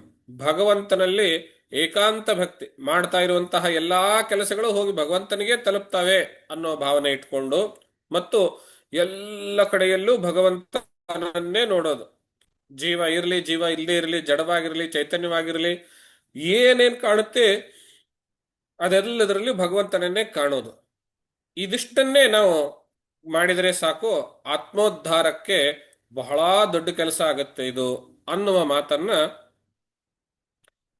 ಭಗವಂತನಲ್ಲಿ ಏಕಾಂತ ಭಕ್ತಿ ಮಾಡ್ತಾ ಇರುವಂತಹ ಎಲ್ಲಾ ಕೆಲಸಗಳು ಹೋಗಿ ಭಗವಂತನಿಗೆ ತಲುಪ್ತವೆ ಅನ್ನೋ ಭಾವನೆ ಇಟ್ಕೊಂಡು, ಮತ್ತು ಎಲ್ಲ ಕಡೆಯಲ್ಲೂ ಭಗವಂತನನ್ನೇ ನೋಡೋದು. ಜೀವ ಇರಲಿ, ಜೀವ ಇಲ್ಲದೆ ಇರಲಿ, ಜಡವಾಗಿರಲಿ, ಚೈತನ್ಯವಾಗಿರಲಿ, ಏನೇನ್ ಕಾಣುತ್ತೆ ಅದೆಲ್ಲದರಲ್ಲಿ ಭಗವಂತನನ್ನೇ ಕಾಣೋದು. ಇದಿಷ್ಟನ್ನೇ ನಾವು ಮಾಡಿದರೆ ಸಾಕು, ಆತ್ಮೋದ್ಧಾರಕ್ಕೆ ಬಹಳ ದೊಡ್ಡ ಕೆಲಸ ಆಗತ್ತೆ ಇದು ಅನ್ನುವ ಮಾತನ್ನ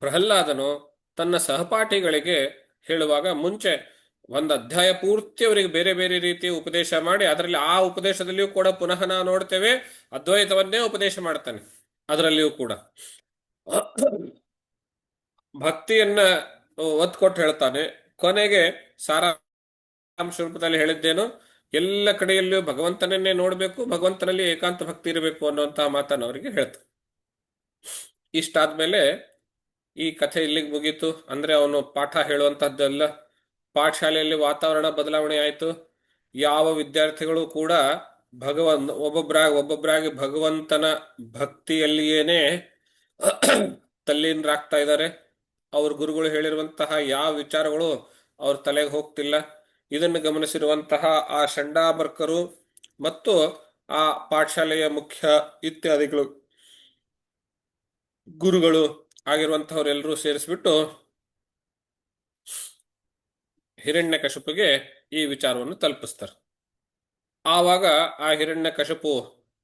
ಪ್ರಹ್ಲಾದನು ತನ್ನ ಸಹಪಾಠಿಗಳಿಗೆ ಹೇಳುವಾಗ ಮುಂಚೆ ಒಂದು ಅಧ್ಯಾಯ ಪೂರ್ತಿ ಅವರಿಗೆ ಬೇರೆ ಬೇರೆ ರೀತಿಯ ಉಪದೇಶ ಮಾಡಿ, ಅದರಲ್ಲಿ ಆ ಉಪದೇಶದಲ್ಲಿಯೂ ಕೂಡ ಪುನಃ ನಾವು ನೋಡ್ತೇವೆ ಅದ್ವೈತವನ್ನೇ ಉಪದೇಶ ಮಾಡ್ತಾನೆ. ಅದರಲ್ಲಿಯೂ ಕೂಡ ಭಕ್ತಿಯನ್ನ ಒತ್ತು ಕೊಟ್ಟು ಹೇಳ್ತಾನೆ. ಕೊನೆಗೆ ಸಾರಾಂಶ ರೂಪದಲ್ಲಿ ಹೇಳಿದ್ದೇನು, ಎಲ್ಲ ಕಡೆಯಲ್ಲಿಯೂ ಭಗವಂತನನ್ನೇ ನೋಡಬೇಕು, ಭಗವಂತನಲ್ಲಿ ಏಕಾಂತ ಭಕ್ತಿ ಇರಬೇಕು ಅನ್ನುವಂತಹ ಮಾತನ್ನು ಅವರಿಗೆ ಹೇಳ್ತಾನೆ. ಇಷ್ಟಾದ್ಮೇಲೆ ಈ ಕಥೆ ಇಲ್ಲಿಗೆ ಮುಗೀತು. ಅಂದ್ರೆ ಅವನು ಪಾಠ ಹೇಳುವಂತಹದ್ದೆಲ್ಲ, ಪಾಠಶಾಲೆಯಲ್ಲಿ ವಾತಾವರಣ ಬದಲಾವಣೆ ಆಯಿತು. ಯಾವ ವಿದ್ಯಾರ್ಥಿಗಳು ಕೂಡ ಒಬ್ಬೊಬ್ಬರಾಗಿ ಭಗವಂತನ ಭಕ್ತಿಯಲ್ಲಿಯೇನೆ ತಲ್ಲೀನರಾಗ್ತಾ ಇದ್ದಾರೆ. ಅವ್ರ ಗುರುಗಳು ಹೇಳಿರುವಂತಹ ಯಾವ ವಿಚಾರಗಳು ಅವ್ರ ತಲೆಗೆ ಹೋಗ್ತಿಲ್ಲ. ಇದನ್ನು ಗಮನಿಸಿರುವಂತಹ ಆ ಷಂಡಾಬರ್ಕರು ಮತ್ತು ಆ ಪಾಠಶಾಲೆಯ ಮುಖ್ಯ ಇತ್ಯಾದಿಗಳು ಗುರುಗಳು ಆಗಿರುವಂತಹವರೆಲ್ಲರೂ ಸೇರಿಸ್ಬಿಟ್ಟು ಹಿರಣ್ಯಕಶಿಪುಗೆ ಈ ವಿಚಾರವನ್ನು ತಲುಪಿಸ್ತಾರೆ. ಆವಾಗ ಆ ಹಿರಣ್ಯಕಶಿಪು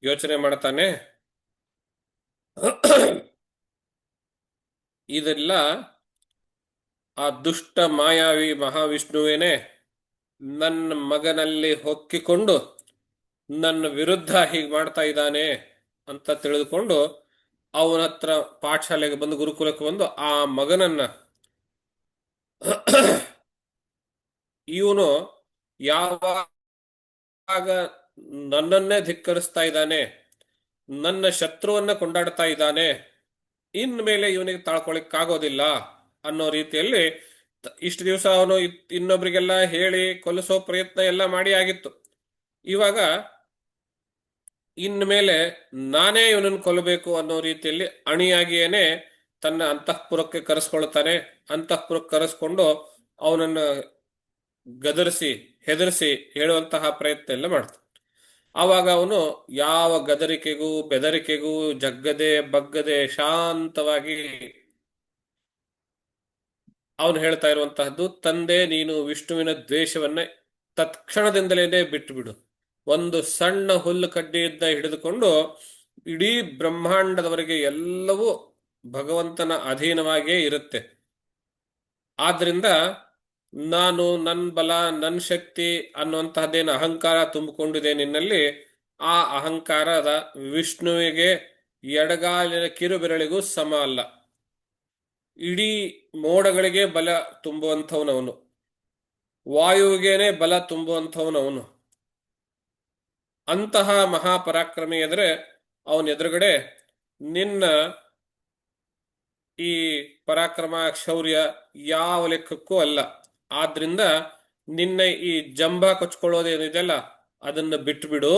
ಯೋಚನೆ ಮಾಡ್ತಾನೆ, ಇದೆಲ್ಲ ಆ ದುಷ್ಟ ಮಾಯಾವಿ ಮಹಾವಿಷ್ಣುವೇನೆ ನನ್ನ ಮಗನಲ್ಲಿ ಹೊಕ್ಕಿಕೊಂಡು ನನ್ನ ವಿರುದ್ಧ ಹೀಗೆ ಮಾಡ್ತಾ ಇದ್ದಾನೆ ಅಂತ ತಿಳಿದುಕೊಂಡು ಅವನ ಹತ್ರ ಪಾಠಶಾಲೆಗೆ ಬಂದು, ಗುರುಕುಲಕ್ಕೆ ಬಂದು ಆ ಮಗನನ್ನ ಇವನು ಯಾವಾಗ ನನ್ನನ್ನೇ ಧಿಕ್ಕರಿಸ್ತಾ ಇದ್ದಾನೆ, ನನ್ನ ಶತ್ರುವನ್ನ ಕೊಂಡಾಡ್ತಾ ಇದ್ದಾನೆ, ಇನ್ಮೇಲೆ ಇವನಿಗೆ ತಾಳ್ಕೊಳಿಕ್ಕಾಗೋದಿಲ್ಲ ಅನ್ನೋ ರೀತಿಯಲ್ಲಿ ಇಷ್ಟು ದಿವಸ ಅವನು ಇನ್ನೊಬ್ರಿಗೆಲ್ಲ ಹೇಳಿ ಕೊಲ್ಲಿಸೋ ಪ್ರಯತ್ನ ಎಲ್ಲ ಮಾಡಿ ಆಗಿತ್ತು. ಇವಾಗ ಇನ್ಮೇಲೆ ನಾನೇ ಇವನನ್ನು ಕೊಲ್ಲಬೇಕು ಅನ್ನೋ ರೀತಿಯಲ್ಲಿ ಅಣಿಯಾಗಿಯೇನೆ ತನ್ನ ಅಂತಃಪುರಕ್ಕೆ ಕರೆಸ್ಕೊಳ್ತಾನೆ. ಅಂತಃಪುರಕ್ಕೆ ಕರೆಸ್ಕೊಂಡು ಅವನನ್ನು ಗದರಿಸಿ ಹೆದರಿಸಿ ಹೇಳುವಂತಹ ಪ್ರಯತ್ನ ಎಲ್ಲ ಮಾಡ್ತಾನೆ. ಆವಾಗ ಅವನು ಯಾವ ಗದರಿಕೆಗೂ ಬೆದರಿಕೆಗೂ ಜಗ್ಗದೆ ಬಗ್ಗದೆ ಶಾಂತವಾಗಿ ಅವನು ಹೇಳ್ತಾ ಇರುವಂತಹದ್ದು, ತಂದೆ ನೀನು ವಿಷ್ಣುವಿನ ದ್ವೇಷವನ್ನ ತತ್ಕ್ಷಣದಿಂದಲೇ ಬಿಟ್ಟು ಬಿಡು. ಒಂದು ಸಣ್ಣ ಹುಲ್ಲು ಕಡ್ಡಿಯಿಂದ ಹಿಡಿದುಕೊಂಡು ಇಡೀ ಬ್ರಹ್ಮಾಂಡದವರೆಗೆ ಎಲ್ಲವೂ ಭಗವಂತನ ಅಧೀನವಾಗಿಯೇ ಇರುತ್ತೆ. ಆದ್ರಿಂದ ನಾನು ನನ್ನ ಬಲ, ನನ್ನ ಶಕ್ತಿ ಅನ್ನುವಂತಹದ್ದೇನು ಅಹಂಕಾರ ತುಂಬಿಕೊಂಡಿದೆ ನಿನ್ನಲ್ಲಿ, ಆ ಅಹಂಕಾರದ ವಿಷ್ಣುವಿಗೆ ಎಡಗಾಲಿನ ಕಿರುಬೆರಳಿಗೂ ಸಮ ಅಲ್ಲ. ಇಡೀ ಮೋಡಗಳಿಗೆ ಬಲ ತುಂಬುವಂಥವನವನು, ವಾಯುವಿಗೇನೆ ಬಲ ತುಂಬುವಂಥವನವನು. ಅಂತಹ ಮಹಾಪರಾಕ್ರಮಿ ಎದುರೆ ಅವನ ಎದುರುಗಡೆ ನಿನ್ನ ಈ ಪರಾಕ್ರಮ ಶೌರ್ಯ ಯಾವ ಲೆಕ್ಕಕ್ಕೂ ಅಲ್ಲ. ಆದ್ರಿಂದ ನಿನ್ನ ಈ ಜಂಬ ಕೊಚ್ಕೊಳ್ಳೋದೇನಿದೆಯಲ್ಲ ಅದನ್ನು ಬಿಟ್ಟುಬಿಡು.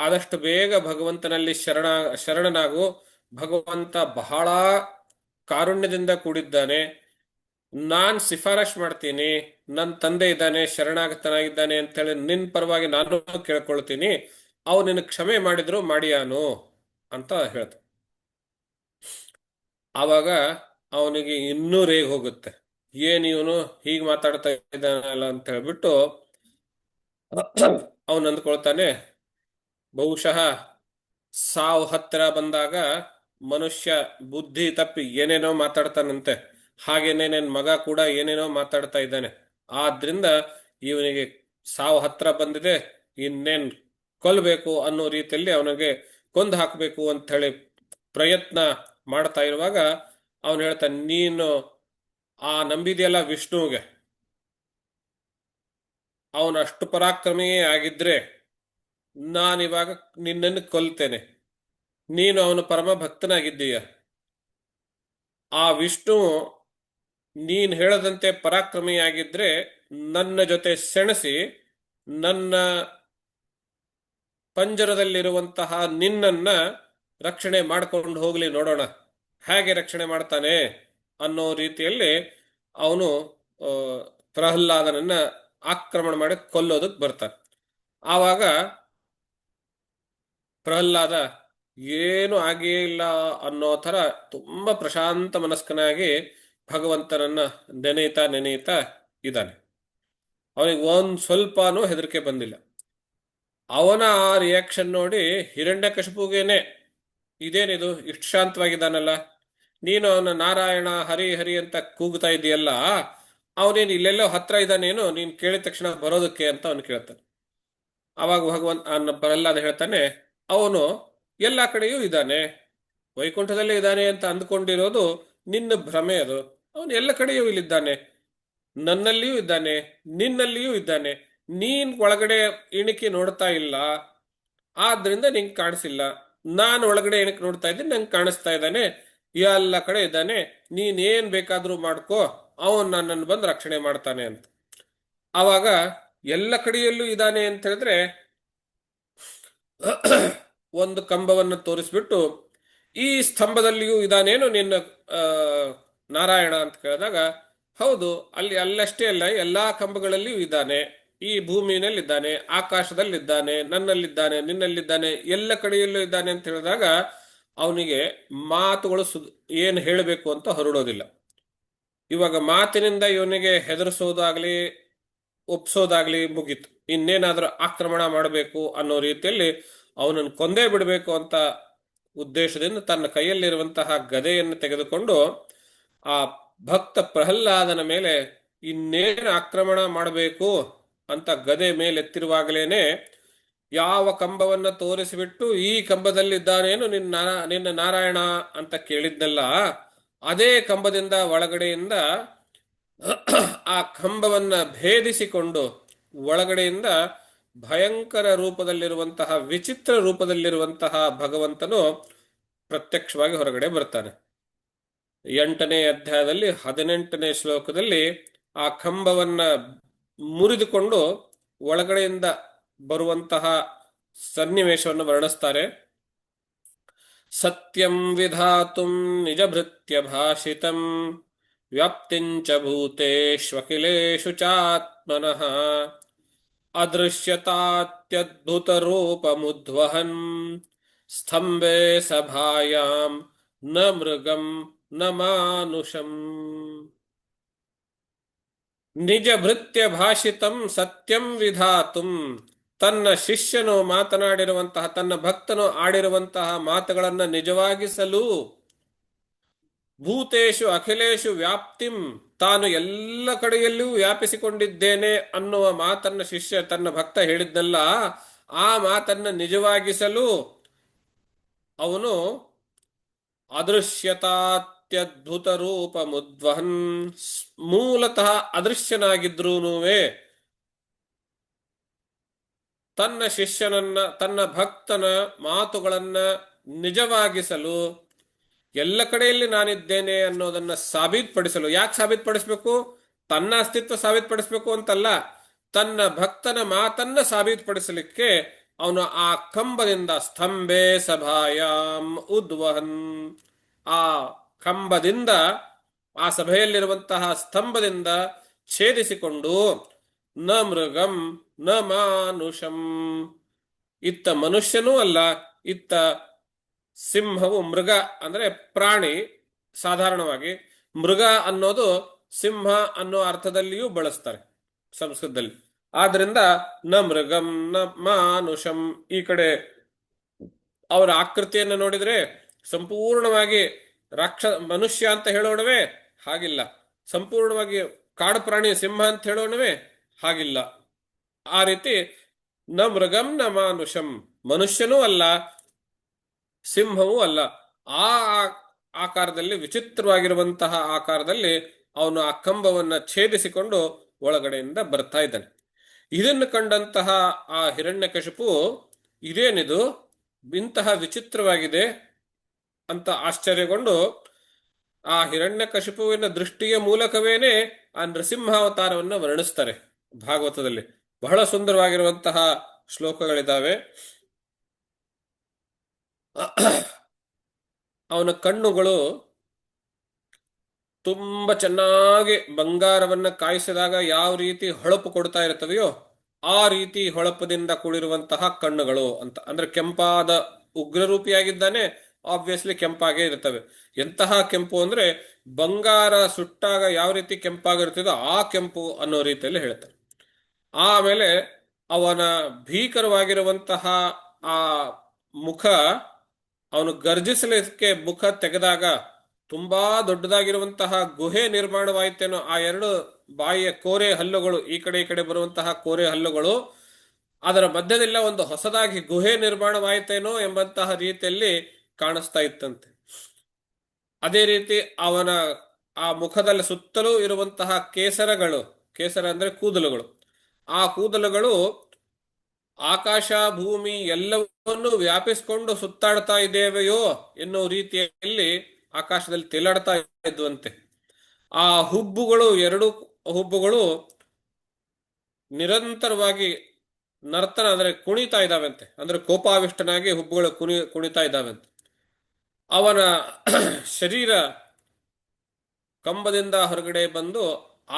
ಆದಷ್ಟು ಬೇಗ ಭಗವಂತನಲ್ಲಿ ಶರಣನಾಗು. ಭಗವಂತ ಬಹಳ ಕಾರುಣ್ಯದಿಂದ ಕೂಡಿದ್ದಾನೆ. ನಾನ್ ಶಿಫಾರಶ್ ಮಾಡ್ತೀನಿ, ನನ್ನ ತಂದೆ ಇದ್ದಾನೆ, ಶರಣಾಗತನಾಗಿದ್ದಾನೆ ಅಂತೇಳಿ ನಿನ್ ಪರವಾಗಿ ನಾನು ಕೇಳ್ಕೊಳ್ತೀನಿ. ಅವು ನಿನ್ನ ಕ್ಷಮೆ ಮಾಡಿದ್ರು ಮಾಡಿಯಾನು ಅಂತ ಹೇಳ್ತ. ಆವಾಗ ಅವನಿಗೆ ಇನ್ನೂ ರೇಗ್ ಹೋಗುತ್ತೆ, ಏನ್ ಇವನು ಹೀಗೆ ಮಾತಾಡ್ತಾ ಇದ್ದಾನಲ್ಲ ಅಂತ ಹೇಳ್ಬಿಟ್ಟು ಅವನು ಅಂದ್ಕೊಳ್ತಾನೆ, ಬಹುಶಃ ಸಾವು ಹತ್ತಿರ ಬಂದಾಗ ಮನುಷ್ಯ ಬುದ್ಧಿ ತಪ್ಪಿ ಏನೇನೋ ಮಾತಾಡ್ತಾನಂತೆ. ಹಾಗೇನೆ ನನ್ನ ಮಗ ಕೂಡ ಏನೇನೋ ಮಾತಾಡ್ತಾ ಇದ್ದಾನೆ. ಆದ್ರಿಂದ ಇವನಿಗೆ ಸಾವು ಹತ್ರ ಬಂದಿದೆ, ಇನ್ನೇನ್ ಕೊಲ್ಲಬೇಕು ಅನ್ನೋ ರೀತಿಯಲ್ಲಿ ಅವನಿಗೆ ಕೊಂದು ಹಾಕಬೇಕು ಅಂತ ಹೇಳಿ ಪ್ರಯತ್ನ ಮಾಡ್ತಾ ಇರುವಾಗ ಅವನು ಹೇಳ್ತಾನೆ, ನೀನು ಆ ನಂಬಿದೆಯಲ್ಲ ವಿಷ್ಣುವಿಗೆ, ಅವನು ಅಷ್ಟು ಪರಾಕ್ರಮಿಯೇ ಆಗಿದ್ರೆ ನಾನಿವಾಗ ನಿನ್ನನ್ನು ಕೊಲ್ತೇನೆ. ನೀನು ಅವನು ಪರಮ ಭಕ್ತನಾಗಿದ್ದೀಯ. ಆ ವಿಷ್ಣು ನೀನ್ ಹೇಳದಂತೆ ಪರಾಕ್ರಮಿಯಾಗಿದ್ರೆ ನನ್ನ ಜೊತೆ ಸೆಣಸಿ ನನ್ನ ಪಂಜರದಲ್ಲಿರುವಂತಹ ನಿನ್ನನ್ನ ರಕ್ಷಣೆ ಮಾಡ್ಕೊಂಡು ಹೋಗ್ಲಿ, ನೋಡೋಣ ಹೇಗೆ ರಕ್ಷಣೆ ಮಾಡ್ತಾನೆ ಅನ್ನೋ ರೀತಿಯಲ್ಲಿ ಅವನು ಪ್ರಹ್ಲಾದನನ್ನ ಆಕ್ರಮಣ ಮಾಡಿ ಕೊಲ್ಲೋದಕ್ಕೆ ಬರ್ತಾನೆ. ಆವಾಗ ಪ್ರಹ್ಲಾದ ಏನು ಆಗೇ ಇಲ್ಲ ಅನ್ನೋ ಥರ ತುಂಬಾ ಪ್ರಶಾಂತ ಮನಸ್ಕನಾಗಿ ಭಗವಂತನನ್ನ ನೆನೆಯುತ್ತಾ ನೆನೆಯುತ್ತಾ ಇದ್ದಾನೆ. ಅವನಿಗೆ ಒಂದ್ ಸ್ವಲ್ಪನೂ ಹೆದರಿಕೆ ಬಂದಿಲ್ಲ. ಅವನ ಆ ರಿಯಾಕ್ಷನ್ ನೋಡಿ ಹಿರಣ್ಯಕಶಿಪುಗೇನೆ ಇದೇನಿದು ಇಷ್ಟು ಶಾಂತವಾಗಿದ್ದಾನಲ್ಲ, ನೀನು ಅವನ ನಾರಾಯಣ ಹರಿ ಹರಿ ಅಂತ ಕೂಗ್ತಾ ಇದೆಯಲ್ಲ, ಅವನೇನು ಇಲ್ಲೆಲ್ಲೋ ಹತ್ರ ಇದ್ದಾನೇನು ನೀನು ಕೇಳಿದ ತಕ್ಷಣ ಬರೋದಕ್ಕೆ ಅಂತ ಅವನು ಕೇಳ್ತಾನೆ. ಅವಾಗ ಭಗವಂತ ಪ್ರಹ್ಲಾದ ಹೇಳ್ತಾನೆ, ಅವನು ಎಲ್ಲ ಕಡೆಯೂ ಇದ್ದಾನೆ, ವೈಕುಂಠದಲ್ಲೇ ಇದ್ದಾನೆ ಅಂತ ಅಂದ್ಕೊಂಡಿರೋದು ನಿನ್ನ ಭ್ರಮೆ. ಅದು ಅವನು ಎಲ್ಲ ಕಡೆಯೂ ಇಲ್ಲಿದ್ದಾನೆ, ನನ್ನಲ್ಲಿಯೂ ಇದ್ದಾನೆ, ನಿನ್ನಲ್ಲಿಯೂ ಇದ್ದಾನೆ. ನೀನ್ ಒಳಗಡೆ ಇಣಿಕೆ ನೋಡ್ತಾ ಇಲ್ಲ, ಆದ್ರಿಂದ ನಿಂಗೆ ಕಾಣಿಸಿಲ್ಲ. ನಾನು ಒಳಗಡೆ ಇಣಿಕೆ ನೋಡ್ತಾ ಇದ್ದೀನಿ, ನಂಗೆ ಕಾಣಿಸ್ತಾ ಇದ್ದಾನೆ, ಎಲ್ಲ ಕಡೆ ಇದ್ದಾನೆ. ನೀನೇನ್ ಬೇಕಾದ್ರೂ ಮಾಡ್ಕೋ, ಅವನ್ ನನ್ನನ್ನು ಬಂದು ರಕ್ಷಣೆ ಮಾಡ್ತಾನೆ ಅಂತ. ಆವಾಗ ಎಲ್ಲ ಕಡೆಯಲ್ಲೂ ಇದ್ದಾನೆ ಅಂತ ಹೇಳಿದ್ರೆ ಒಂದು ಕಂಬವನ್ನು ತೋರಿಸ್ಬಿಟ್ಟು, ಈ ಸ್ತಂಭದಲ್ಲಿಯೂ ಇದಾನೇನು ನಿನ್ನ ನಾರಾಯಣ ಅಂತ ಕೇಳಿದಾಗ, ಹೌದು, ಅಲ್ಲಿ ಅಲ್ಲಷ್ಟೇ ಅಲ್ಲ, ಎಲ್ಲಾ ಕಂಬಗಳಲ್ಲಿಯೂ ಇದ್ದಾನೆ, ಈ ಭೂಮಿಯಲ್ಲಿದ್ದಾನೆ, ಆಕಾಶದಲ್ಲಿದ್ದಾನೆ, ನನ್ನಲ್ಲಿದ್ದಾನೆ, ನಿನ್ನಲ್ಲಿದ್ದಾನೆ, ಎಲ್ಲ ಕಡೆಯಲ್ಲೂ ಇದ್ದಾನೆ ಅಂತ ಹೇಳಿದಾಗ ಅವನಿಗೆ ಮಾತುಗಳು ಏನು ಹೇಳಬೇಕು ಅಂತ ಹೊರಡೋದಿಲ್ಲ. ಇವಾಗ ಮಾತಿನಿಂದ ಇವನಿಗೆ ಹೆದರಿಸೋದಾಗ್ಲಿ ಒಪ್ಸೋದಾಗ್ಲಿ ಮುಗೀತು. ಇನ್ನೇನಾದ್ರೂ ಆಕ್ರಮಣ ಮಾಡಬೇಕು ಅನ್ನೋ ರೀತಿಯಲ್ಲಿ ಅವನನ್ನು ಕೊಂದೇ ಬಿಡಬೇಕು ಅಂತ ಉದ್ದೇಶದಿಂದ ತನ್ನ ಕೈಯಲ್ಲಿರುವಂತಹ ಗದೆಯನ್ನು ತೆಗೆದುಕೊಂಡು ಆ ಭಕ್ತ ಪ್ರಹ್ಲಾದನ ಮೇಲೆ ಇನ್ನೇನು ಆಕ್ರಮಣ ಮಾಡಬೇಕು ಅಂತ ಗದೆ ಮೇಲೆತ್ತಿರುವಾಗಲೇನೆ ಯಾವ ಕಂಬವನ್ನ ತೋರಿಸಿಬಿಟ್ಟು ಈ ಕಂಬದಲ್ಲಿದ್ದಾನೇನು ನಿನ್ನ ನಾರಾಯಣ ಅಂತ ಕೇಳಿದ್ನಲ್ಲ, ಅದೇ ಕಂಬದಿಂದ ಒಳಗಡೆಯಿಂದ ಆ ಕಂಬವನ್ನ ಭೇದಿಸಿಕೊಂಡು ಒಳಗಡೆಯಿಂದ ಭಯಂಕರ ರೂಪದಲ್ಲಿರುವಂತಹ ವಿಚಿತ್ರ ರೂಪದಲ್ಲಿರುವಂತಹ ಭಗವಂತನು ಪ್ರತ್ಯಕ್ಷವಾಗಿ ಹೊರಗಡೆ ಬರ್ತಾನೆ. 8ನೇ ಅಧ್ಯಾಯದಲ್ಲಿ 18ನೇ ಶ್ಲೋಕದಲ್ಲಿ ಆ ಕಂಬವನ್ನ ಮುರಿದುಕೊಂಡು ಒಳಗಡೆಯಿಂದ ಬರುವಂತಹ ಸನ್ನಿವೇಶವನ್ನು ವರ್ಣಿಸ್ತಾರೆ. ಸತ್ಯಂ ವಿಧಾತುಂ ನಿಜಭೃತ್ಯ ಭಾಷಿತಂ ವ್ಯಾಪ್ತಿಂಚ ಭೂತೇಷ್ವಖಿಲೇಷು ಚಾತ್ಮನಃ ಅದೃಶ್ಯತಾತ್ಯದ್ಭುತರೂಪಮುದ್ವಹನ್ ಸ್ತಂಭೆ ಸಭಾಯಾಂ ನ ಮೃಗಂ ನ ಮಾನುಷಂ. ನಿಜ ಭೃತ್ಯ ಭಾಷಿತಂ ಸತ್ಯಂ ವಿಧಾತುಂ, ತನ್ನ ಶಿಷ್ಯನು ಮಾತನಾಡಿರುವಂತಹ, ತನ್ನ ಭಕ್ತನು ಆಡಿರುವಂತಹ ಮಾತುಗಳನ್ನು ನಿಜವಾಗಿಸಲು, ಭೂತೇಶು ಅಖಿಲೇಶು ವ್ಯಾಪ್ತಿಂ, ತಾನು ಎಲ್ಲ ಕಡೆಯಲ್ಲೂ ವ್ಯಾಪಿಸಿಕೊಂಡಿದ್ದೇನೆ ಅನ್ನುವ ಮಾತನ್ನ ಶಿಷ್ಯ ತನ್ನ ಭಕ್ತ ಹೇಳಿದ್ನಲ್ಲ, ಆ ಮಾತನ್ನ ನಿಜವಾಗಿಸಲು ಅವನು ಅದೃಶ್ಯತಾತ್ಯದ್ಭುತ ರೂಪ ಮುದ್ವಹನ್, ಮೂಲತಃ ಅದೃಶ್ಯನಾಗಿದ್ರೂನುವೆ ತನ್ನ ಶಿಷ್ಯನನ್ನ, ತನ್ನ ಭಕ್ತನ ಮಾತುಗಳನ್ನ ನಿಜವಾಗಿಸಲು, ಎಲ್ಲ ಕಡೆಯಲ್ಲಿ ನಾನಿದ್ದೇನೆ ಅನ್ನೋದನ್ನ ಸಾಬೀತುಪಡಿಸಲು. ಯಾಕೆ ಸಾಬೀತುಪಡಿಸ್ಬೇಕು? ತನ್ನ ಅಸ್ತಿತ್ವ ಸಾಬೀತುಪಡಿಸ್ಬೇಕು ಅಂತಲ್ಲ, ತನ್ನ ಭಕ್ತನ ಮಾತನ್ನ ಸಾಬೀತುಪಡಿಸಲಿಕ್ಕೆ ಅವನು ಆ ಕಂಬದಿಂದ ಸ್ತಂಭೆ ಸಭಾಯಾಂ ಉದ್ವಹನ್, ಆ ಕಂಬದಿಂದ, ಆ ಸಭೆಯಲ್ಲಿರುವಂತಹ ಸ್ತಂಭದಿಂದ ಛೇದಿಸಿಕೊಂಡು ನ ಮೃಗಂ ನ ಮಾನುಷಂ, ಇತ್ತ ಮನುಷ್ಯನೂ ಅಲ್ಲ, ಇತ್ತ ಸಿಂಹವು, ಮೃಗ ಅಂದ್ರೆ ಪ್ರಾಣಿ, ಸಾಧಾರಣವಾಗಿ ಮೃಗ ಅನ್ನೋದು ಸಿಂಹ ಅನ್ನೋ ಅರ್ಥದಲ್ಲಿಯೂ ಬಳಸ್ತಾರೆ ಸಂಸ್ಕೃತದಲ್ಲಿ. ಆದ್ರಿಂದ ನ ಮೃಗಂ ನ ಮಾನುಷಂ, ಈ ಕಡೆ ಅವರ ಆಕೃತಿಯನ್ನು ನೋಡಿದ್ರೆ ಸಂಪೂರ್ಣವಾಗಿ ಮನುಷ್ಯ ಅಂತ ಹೇಳೋಣವೇ? ಹಾಗಿಲ್ಲ. ಸಂಪೂರ್ಣವಾಗಿ ಕಾಡು ಪ್ರಾಣಿ ಸಿಂಹ ಅಂತ ಹೇಳೋಣವೇ? ಹಾಗಿಲ್ಲ. ಆ ರೀತಿ ನ ಮೃಗಂ ನ ಮಾನುಷಂ, ಮನುಷ್ಯನೂ ಅಲ್ಲ ಸಿಂಹವೂ ಅಲ್ಲ. ಆ ಆಕಾರದಲ್ಲಿ, ವಿಚಿತ್ರವಾಗಿರುವಂತಹ ಆಕಾರದಲ್ಲಿ ಅವನು ಆ ಕಂಬವನ್ನ ಛೇದಿಸಿಕೊಂಡು ಒಳಗಡೆಯಿಂದ ಬರ್ತಾ ಇದ್ದಾನೆ. ಇದನ್ನು ಕಂಡಂತಹ ಆ ಹಿರಣ್ಯಕಶಿಪು, ಇದೇನಿದು ಇಂತಹ ವಿಚಿತ್ರವಾಗಿದೆ ಅಂತ ಆಶ್ಚರ್ಯಗೊಂಡು ಆ ಹಿರಣ್ಯಕಶಿಪುವಿನ ದೃಷ್ಟಿಯ ಮೂಲಕವೇನೆ ಆ ನರಸಿಂಹಾವತಾರವನ್ನು ವರ್ಣಿಸ್ತಾರೆ ಭಾಗವತದಲ್ಲಿ. ಬಹಳ ಸುಂದರವಾಗಿರುವಂತಹ ಶ್ಲೋಕಗಳಿದ್ದಾವೆ. ಅವನ ಕಣ್ಣುಗಳು ತುಂಬಾ ಚೆನ್ನಾಗಿ ಬಂಗಾರವನ್ನ ಕಾಯಿಸಿದಾಗ ಯಾವ ರೀತಿ ಹೊಳಪು ಕೊಡ್ತಾ ಇರ್ತವೆಯೋ ಆ ರೀತಿ ಹೊಳಪದಿಂದ ಕೂಡಿರುವಂತಹ ಕಣ್ಣುಗಳು ಅಂತ. ಅಂದ್ರೆ ಕೆಂಪಾದ ಉಗ್ರರೂಪಿಯಾಗಿದ್ದಾನೆ, ಆಬ್ವಿಯಸ್ಲಿ ಕೆಂಪಾಗೇ ಇರ್ತವೆ. ಎಂತಹ ಕೆಂಪು ಅಂದ್ರೆ ಬಂಗಾರ ಸುಟ್ಟಾಗ ಯಾವ ರೀತಿ ಕೆಂಪಾಗಿರ್ತದೋ ಆ ಕೆಂಪು ಅನ್ನೋ ರೀತಿಯಲ್ಲಿ ಹೇಳ್ತಾರೆ. ಆಮೇಲೆ ಅವನ ಭೀಕರವಾಗಿರುವಂತಹ ಆ ಮುಖ, ಅವನು ಗರ್ಜಿಸಲಿಕ್ಕೆ ಮುಖ ತೆಗೆದಾಗ ತುಂಬಾ ದೊಡ್ಡದಾಗಿರುವಂತಹ ಗುಹೆ ನಿರ್ಮಾಣವಾಯಿತೇನೋ. ಆ ಎರಡು ಬಾಯಿಯ ಕೋರೆ ಹಲ್ಲುಗಳು, ಈ ಕಡೆ ಬರುವಂತಹ ಕೋರೆ ಹಲ್ಲುಗಳು, ಅದರ ಮಧ್ಯದಲ್ಲ ಒಂದು ಹೊಸದಾಗಿ ಗುಹೆ ನಿರ್ಮಾಣವಾಯಿತೇನೋ ಎಂಬಂತಹ ರೀತಿಯಲ್ಲಿ ಕಾಣಿಸ್ತಾ ಇತ್ತಂತೆ. ಅದೇ ರೀತಿ ಅವನ ಆ ಮುಖದಲ್ಲಿ ಸುತ್ತಲೂ ಇರುವಂತಹ ಕೇಸರಗಳು, ಕೇಸರ ಅಂದ್ರೆ ಕೂದಲುಗಳು, ಆ ಕೂದಲುಗಳು ಆಕಾಶ ಭೂಮಿ ಎಲ್ಲವನ್ನೂ ವ್ಯಾಪಿಸಿಕೊಂಡು ಸುತ್ತಾಡ್ತಾ ಇದ್ದೇವೆಯೋ ಎನ್ನುವ ರೀತಿಯಲ್ಲಿ ಆಕಾಶದಲ್ಲಿ ತೇಲಾಡ್ತಾ ಇದ್ವಂತೆ. ಆ ಹುಬ್ಬುಗಳು, ಎರಡು ಹುಬ್ಬುಗಳು ನಿರಂತರವಾಗಿ ನರ್ತನ ಅಂದ್ರೆ ಕುಣಿತಾ ಇದ್ದಾವಂತೆ. ಅಂದ್ರೆ ಕೋಪಾವಿಷ್ಟನಾಗಿ ಹುಬ್ಬುಗಳು ಕುಣಿತಾ ಇದ್ದಾವಂತೆ. ಅವನ ಶರೀರ ಕಂಬದಿಂದ ಹೊರಗಡೆ ಬಂದು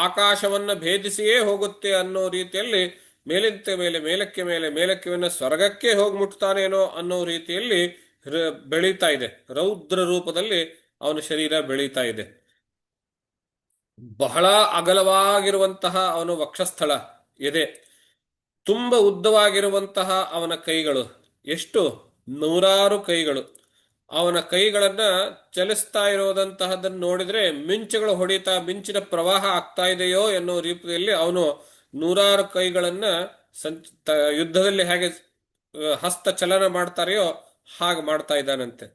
ಆಕಾಶವನ್ನ ಭೇದಿಸಿಯೇ ಹೋಗುತ್ತೆ ಅನ್ನೋ ರೀತಿಯಲ್ಲಿ ಮೇಲಿಂತ ಮೇಲೆ, ಮೇಲಕ್ಕೆ ಮೇಲೆ, ಮೇಲಕ್ಕೆ ಸ್ವರ್ಗಕ್ಕೆ ಹೋಗಿ ಮುಟ್ತಾನೇನೋ ಅನ್ನೋ ರೀತಿಯಲ್ಲಿ ಬೆಳೀತಾ ಇದೆ. ರೌದ್ರ ರೂಪದಲ್ಲಿ ಅವನ ಶರೀರ ಬೆಳೀತಾ ಇದೆ. ಬಹಳ ಅಗಲವಾಗಿರುವಂತಹ ಅವನ ವಕ್ಷಸ್ಥಳ, ಎದೆ ತುಂಬ ಉದ್ದವಾಗಿರುವಂತಹ ಅವನ ಕೈಗಳು, ಎಷ್ಟು 100 ಕೈಗಳು. ಅವನ ಕೈಗಳನ್ನ ಚಲಿಸ್ತಾ ಇರೋದಂತಹದನ್ನು ನೋಡಿದ್ರೆ ಮಿಂಚುಗಳು ಹೊಡಿತಾ, ಮಿಂಚಿನ ಪ್ರವಾಹ ಆಗ್ತಾ ಇದೆಯೋ ಎನ್ನುವ ರೀತಿಯಲ್ಲಿ ಅವನು 100 ಕೈಗಳನ್ನ ಯುದ್ಧದಲ್ಲಿ ಹೇಗೆ ಹಸ್ತ ಚಲನ ಮಾಡ್ತಾರೆಯೋ ಹಾಗೆ ಮಾಡ್ತಾ ಇದ್ದಾನಂತೆ.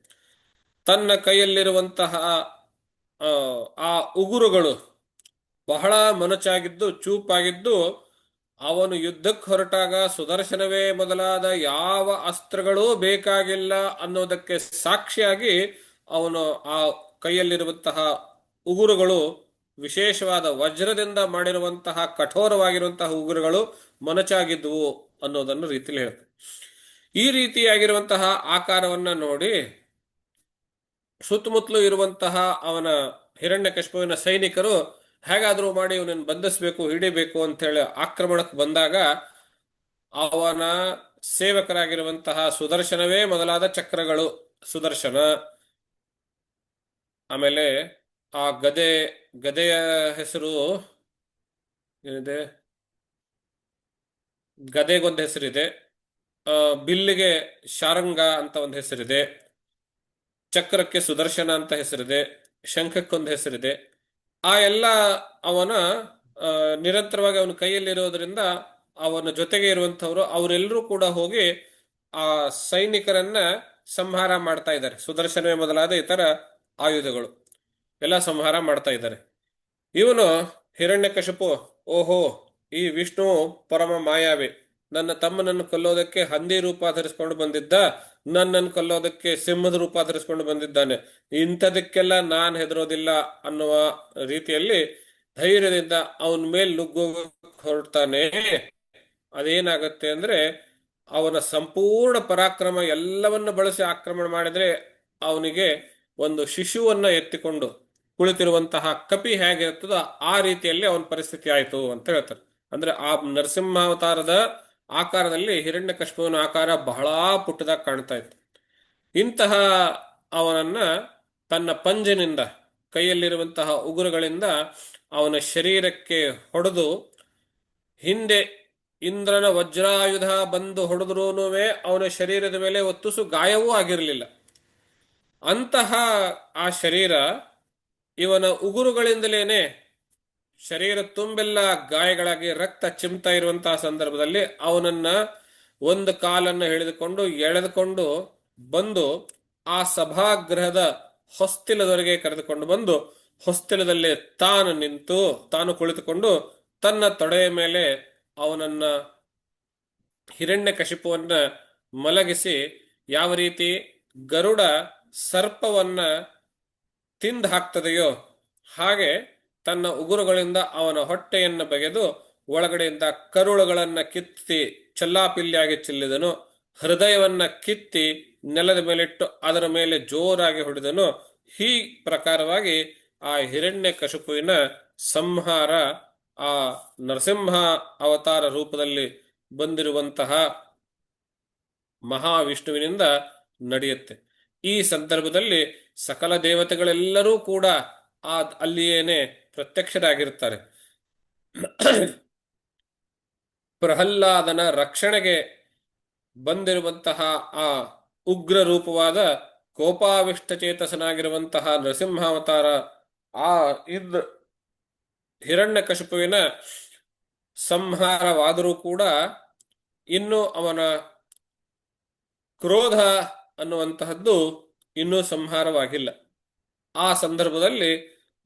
ತನ್ನ ಕೈಯಲ್ಲಿರುವಂತಹ ಆ ಉಗುರುಗಳು ಬಹಳ ಮೊನಚಾಗಿದ್ದು, ಚೂಪಾಗಿದ್ದು, ಅವನು ಯುದ್ಧಕ್ಕೆ ಹೊರಟಾಗ ಸುದರ್ಶನವೇ ಮೊದಲಾದ ಯಾವ ಅಸ್ತ್ರಗಳೂ ಬೇಕಾಗಿಲ್ಲ ಅನ್ನೋದಕ್ಕೆ ಸಾಕ್ಷಿಯಾಗಿ ಅವನು ಆ ಕೈಯಲ್ಲಿರುವಂತಹ ಉಗುರುಗಳು ವಿಶೇಷವಾದ ವಜ್ರದಿಂದ ಮಾಡಿರುವಂತಹ ಕಠೋರವಾಗಿರುವಂತಹ ಉಗುರುಗಳು ಮೊನಚಾಗಿದ್ವು ಅನ್ನೋದನ್ನು ರೀತಿಯಲ್ಲಿ ಹೇಳ್ತಾರೆ. ಈ ರೀತಿಯಾಗಿರುವಂತಹ ಆಕಾರವನ್ನ ನೋಡಿ ಸುತ್ತಮುತ್ತಲು ಇರುವಂತಹ ಅವನ ಹಿರಣ್ಯಕಶಿಪುವಿನ ಸೈನಿಕರು ಹೇಗಾದ್ರೂ ಮಾಡಿ ಇವನನ್ನು ಬಂಧಿಸಬೇಕು, ಹಿಡಿಬೇಕು ಅಂತ ಹೇಳಿ ಆಕ್ರಮಣಕ್ಕೆ ಬಂದಾಗ ಅವನ ಸೇವಕರಾಗಿರುವಂತಹ ಸುದರ್ಶನವೇ ಮೊದಲಾದ ಚಕ್ರಗಳು, ಸುದರ್ಶನ, ಆಮೇಲೆ ಆ ಗದೆಯ ಹೆಸರು ಏನಿದೆ, ಗದೆಗೊಂದು ಹೆಸರಿದೆ, ಬಿಲ್ಲಿಗೆ ಶಾರಂಗ ಅಂತ ಒಂದು ಹೆಸರಿದೆ, ಚಕ್ರಕ್ಕೆ ಸುದರ್ಶನ ಅಂತ ಹೆಸರಿದೆ, ಶಂಖಕ್ಕೊಂದು ಹೆಸರಿದೆ. ಆ ಎಲ್ಲ ಅವನ ನಿರಂತರವಾಗಿ ಅವನ ಕೈಯಲ್ಲಿರೋದ್ರಿಂದ ಅವನ ಜೊತೆಗೆ ಇರುವಂತವ್ರು ಅವರೆಲ್ಲರೂ ಕೂಡ ಹೋಗಿ ಆ ಸೈನಿಕರನ್ನ ಸಂಹಾರ ಮಾಡ್ತಾ ಇದ್ದಾರೆ. ಸುದರ್ಶನವೇ ಮೊದಲಾದ ಇತರ ಆಯುಧಗಳು ಎಲ್ಲ ಸಂಹಾರ ಮಾಡ್ತಾ ಇದ್ದಾರೆ. ಇವನು ಹಿರಣ್ಯಕಶಿಪು, ಓಹೋ, ಈ ವಿಷ್ಣು ಪರಮ ಮಾಯಾವಿ, ನನ್ನ ತಮ್ಮನನ್ನು ಕೊಲ್ಲೋದಕ್ಕೆ ಹಂದಿ ರೂಪ ಧರಿಸ್ಕೊಂಡು ಬಂದಿದ್ದ, ನನ್ನನ್ನು ಕೊಲ್ಲೋದಕ್ಕೆ ಸಿಂಹದ ರೂಪ ಧರಿಸ್ಕೊಂಡು ಬಂದಿದ್ದಾನೆ, ಇಂಥದಕ್ಕೆಲ್ಲ ನಾನ್ ಹೆದರೋದಿಲ್ಲ ಅನ್ನುವ ರೀತಿಯಲ್ಲಿ ಧೈರ್ಯದಿಂದ ಅವನ ಮೇಲೆ ನುಗ್ಗೋಕ್ ಹೊರಡ್ತಾನೆ. ಅದೇನಾಗತ್ತೆ ಅಂದ್ರೆ ಅವನ ಸಂಪೂರ್ಣ ಪರಾಕ್ರಮ ಎಲ್ಲವನ್ನ ಬಳಸಿ ಆಕ್ರಮಣ ಮಾಡಿದ್ರೆ ಅವನಿಗೆ ಒಂದು ಶಿಶುವನ್ನ ಎತ್ತಿಕೊಂಡು ಕುಳಿತಿರುವಂತಹ ಕಪಿ ಹೇಗಿರ್ತದೋ ಆ ರೀತಿಯಲ್ಲಿ ಅವನ ಪರಿಸ್ಥಿತಿ ಆಯ್ತು ಅಂತ ಹೇಳ್ತಾರೆ. ಅಂದ್ರೆ ಆ ನರಸಿಂಹಾವತಾರದ ಆಕಾರದಲ್ಲಿ ಹಿರಣ್ಯಕಶಿಪುವಿನ ಆಕಾರ ಬಹಳ ಪುಟ್ಟದಾಗಿ ಕಾಣ್ತಾ ಇತ್ತು. ಇಂತಹ ಅವನನ್ನ ತನ್ನ ಪಂಜಿನಿಂದ, ಕೈಯಲ್ಲಿರುವಂತಹ ಉಗುರುಗಳಿಂದ ಅವನ ಶರೀರಕ್ಕೆ ಹೊಡೆದು ಹಿಂದೆ ಇಂದ್ರನ ವಜ್ರಾಯುಧ ಬಂದು ಹೊಡೆದ್ರೂನುವೆ ಅವನ ಶರೀರದ ಮೇಲೆ ಒತ್ತುಸು ಗಾಯವೂ ಆಗಿರಲಿಲ್ಲ. ಅಂತಹ ಆ ಶರೀರ ಇವನ ಉಗುರುಗಳಿಂದಲೇನೆ ಶರೀರ ತುಂಬೆಲ್ಲ ಗಾಯಗಳಾಗಿ ರಕ್ತ ಚಿಮ್ತಾ ಇರುವಂತಹ ಸಂದರ್ಭದಲ್ಲಿ ಅವನನ್ನ ಒಂದು ಕಾಲನ್ನು ಹಿಡಿದುಕೊಂಡು ಎಳೆದುಕೊಂಡು ಬಂದು ಆ ಸಭಾಗೃಹದ ಹೊಸ್ತಿಲದವರೆಗೆ ಕರೆದುಕೊಂಡು ಬಂದು ಹೊಸ್ತಿಲದಲ್ಲಿ ತಾನು ನಿಂತು ತಾನು ಕುಳಿತುಕೊಂಡು ತನ್ನ ತೊಡೆಯ ಮೇಲೆ ಅವನನ್ನ ಹಿರಣ್ಯಕಶಿಪುವನ್ನ ಮಲಗಿಸಿ ಯಾವ ರೀತಿ ಗರುಡ ಸರ್ಪವನ್ನ ತಿಂದು ಹಾಕ್ತದೆಯೋ ಹಾಗೆ ತನ್ನ ಉಗುರುಗಳಿಂದ ಅವನ ಹೊಟ್ಟೆಯನ್ನು ಬಗೆದು ಒಳಗಡೆಯಿಂದ ಕರುಳುಗಳನ್ನ ಕಿತ್ತಿ ಚಲ್ಲಾಪಿಲ್ಲಿಯಾಗಿ ಚೆಲ್ಲಿದನು. ಹೃದಯವನ್ನ ಕಿತ್ತಿ ನೆಲದ ಮೇಲಿಟ್ಟು ಅದರ ಮೇಲೆ ಜೋರಾಗಿ ಹೊಡೆದನು. ಈ ಪ್ರಕಾರವಾಗಿ ಆ ಹಿರಣ್ಯ ಕಶಿಪುವಿನ ಸಂಹಾರ ಆ ನರಸಿಂಹ ಅವತಾರ ರೂಪದಲ್ಲಿ ಬಂದಿರುವಂತಹ ಮಹಾವಿಷ್ಣುವಿನಿಂದ ನಡೆಯುತ್ತೆ. ಈ ಸಂದರ್ಭದಲ್ಲಿ ಸಕಲ ದೇವತೆಗಳೆಲ್ಲರೂ ಕೂಡ ಅಲ್ಲಿಯೇನೆ ಪ್ರತ್ಯಕ್ಷರಾಗಿರ್ತಾರೆ. ಪ್ರಹ್ಲಾದನ ರಕ್ಷಣೆಗೆ ಬಂದಿರುವಂತಹ ಆ ಉಗ್ರ ರೂಪವಾದ ಕೋಪಾವಿಷ್ಟ ಚೇತಸನಾಗಿರುವಂತಹ ನರಸಿಂಹಾವತಾರ ಆ ಹಿರಣ್ಯಕಶಿಪುವಿನ ಸಂಹಾರವಾದರೂ ಕೂಡ ಇನ್ನು ಅವನ ಕ್ರೋಧ ಅನ್ನುವಂತಹದ್ದು ಇನ್ನೂ ಸಂಹಾರವಾಗಿಲ್ಲ. ಆ ಸಂದರ್ಭದಲ್ಲಿ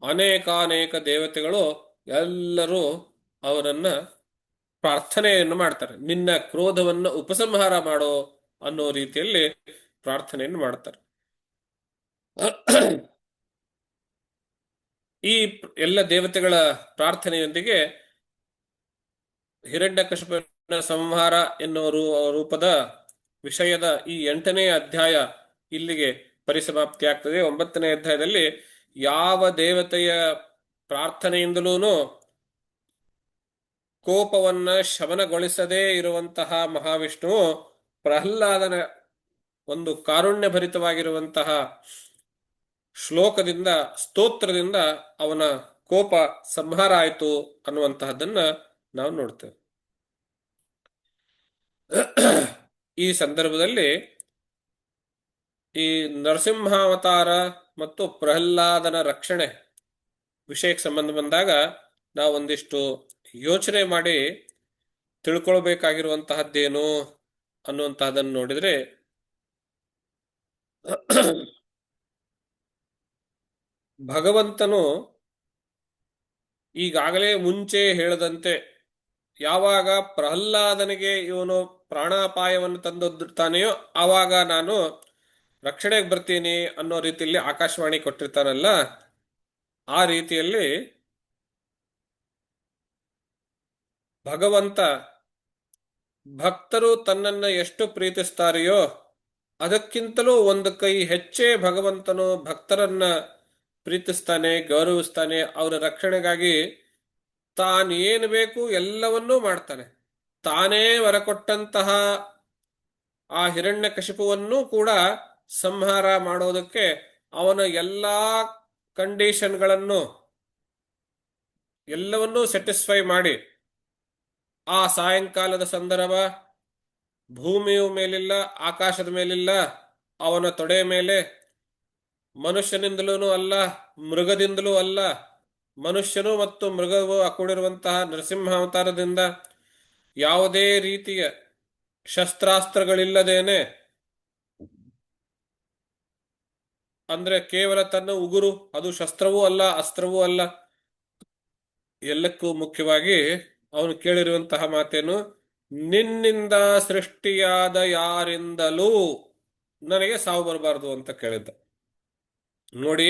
ಅನೇಕಾನೇಕ ದೇವತೆಗಳು ಎಲ್ಲರೂ ಅವನನ್ನ ಪ್ರಾರ್ಥನೆಯನ್ನು ಮಾಡ್ತಾರೆ. ನಿನ್ನ ಕ್ರೋಧವನ್ನು ಉಪಸಂಹಾರ ಮಾಡೋ ಅನ್ನೋ ರೀತಿಯಲ್ಲಿ ಪ್ರಾರ್ಥನೆಯನ್ನು ಮಾಡ್ತಾರೆ. ಈ ಎಲ್ಲ ದೇವತೆಗಳ ಪ್ರಾರ್ಥನೆಯೊಂದಿಗೆ ಹಿರಣ್ಯಕಶಿಪುವಿನ ಸಂಹಾರ ಎನ್ನುವ ರೂಪದ ವಿಷಯದ ಈ 8ನೇ ಅಧ್ಯಾಯ ಇಲ್ಲಿಗೆ ಪರಿಸಮಾಪ್ತಿಯಾಗ್ತದೆ. 9ನೇ ಅಧ್ಯಾಯದಲ್ಲಿ ಯಾವ ದೇವತೆಯ ಪ್ರಾರ್ಥನೆಯಿಂದಲೂ ಕೋಪವನ್ನ ಶಮನಗೊಳಿಸದೇ ಇರುವಂತಹ ಮಹಾವಿಷ್ಣು ಪ್ರಹ್ಲಾದನ ಒಂದು ಕಾರುಣ್ಯಭರಿತವಾಗಿರುವಂತಹ ಶ್ಲೋಕದಿಂದ ಸ್ತೋತ್ರದಿಂದ ಅವನ ಕೋಪ ಸಂಹಾರ ಆಯಿತು ಅನ್ನುವಂತಹದ್ದನ್ನ ನಾವು ನೋಡ್ತೇವೆ. ಈ ಸಂದರ್ಭದಲ್ಲಿ ಈ ನರಸಿಂಹಾವತಾರ ಮತ್ತು ಪ್ರಹ್ಲಾದನ ರಕ್ಷಣೆ ವಿಷಯಕ್ಕೆ ಸಂಬಂಧ ಬಂದಾಗ ನಾವು ಒಂದಿಷ್ಟು ಯೋಚನೆ ಮಾಡಿ ತಿಳ್ಕೊಳ್ಬೇಕಾಗಿರುವಂತಹದ್ದೇನು ಅನ್ನುವಂತಹದನ್ನು ನೋಡಿದ್ರೆ, ಭಗವಂತನು ಈಗಾಗಲೇ ಮುಂಚೆ ಹೇಳದಂತೆ ಯಾವಾಗ ಪ್ರಹ್ಲಾದನಿಗೆ ಇವನು ಪ್ರಾಣಾಪಾಯವನ್ನು ತಂದೊಡ್ತಾನೆಯೋ ಆವಾಗ ನಾನು ರಕ್ಷಣೆಗೆ ಬರ್ತೀನಿ ಅನ್ನೋ ರೀತಿಯಲ್ಲಿ ಆಕಾಶವಾಣಿ ಕೊಟ್ಟಿರ್ತಾನಲ್ಲ, ಆ ರೀತಿಯಲ್ಲಿ ಭಗವಂತ ಭಕ್ತರು ತನ್ನನ್ನು ಎಷ್ಟು ಪ್ರೀತಿಸ್ತಾರೆಯೋ ಅದಕ್ಕಿಂತಲೂ ಒಂದು ಕೈ ಹೆಚ್ಚೇ ಭಗವಂತನು ಭಕ್ತರನ್ನ ಪ್ರೀತಿಸ್ತಾನೆ, ಗೌರವಿಸ್ತಾನೆ. ಅವರ ರಕ್ಷಣೆಗಾಗಿ ತಾನೇನು ಬೇಕು ಎಲ್ಲವನ್ನೂ ಮಾಡ್ತಾನೆ. ತಾನೇ ವರಕೊಟ್ಟಂತಹ ಆ ಹಿರಣ್ಯಕಶಿಪುವನ್ನು ಕೂಡ ಸಂಹಾರ ಮಾಡೋದಕ್ಕೆ ಅವನ ಎಲ್ಲಾ ಕಂಡೀಷನ್ಗಳನ್ನು ಎಲ್ಲವನ್ನೂ ಸ್ಯಾಟಿಸ್ಫೈ ಮಾಡಿ ಆ ಸಾಯಂಕಾಲದ ಸಂದರ್ಭ ಭೂಮಿಯ ಮೇಲಿಲ್ಲ, ಆಕಾಶದ ಮೇಲಿಲ್ಲ, ಅವನ ತೊಡೆಯ ಮೇಲೆ ಮನುಷ್ಯನಿಂದಲೂ ಅಲ್ಲ, ಮೃಗದಿಂದಲೂ ಅಲ್ಲ, ಮನುಷ್ಯನು ಮತ್ತು ಮೃಗವು ಕೂಡಿರುವಂತಹ ನರಸಿಂಹಾವತಾರದಿಂದ ಯಾವುದೇ ರೀತಿಯ ಶಸ್ತ್ರಾಸ್ತ್ರಗಳಿಲ್ಲದೇನೆ, ಅಂದ್ರೆ ಕೇವಲ ತನ್ನ ಉಗುರು, ಅದು ಶಸ್ತ್ರವೂ ಅಲ್ಲ ಅಸ್ತ್ರವೂ ಅಲ್ಲ, ಎಲ್ಲಕ್ಕೂ ಮುಖ್ಯವಾಗಿ ಅವನು ಕೇಳಿರುವಂತಹ ಮಾತೇನು, ನಿನ್ನಿಂದ ಸೃಷ್ಟಿಯಾದ ಯಾರಿಂದಲೂ ನನಗೆ ಸಾವು ಬರಬಾರದು ಅಂತ ಕೇಳಿದ್ದ. ನೋಡಿ,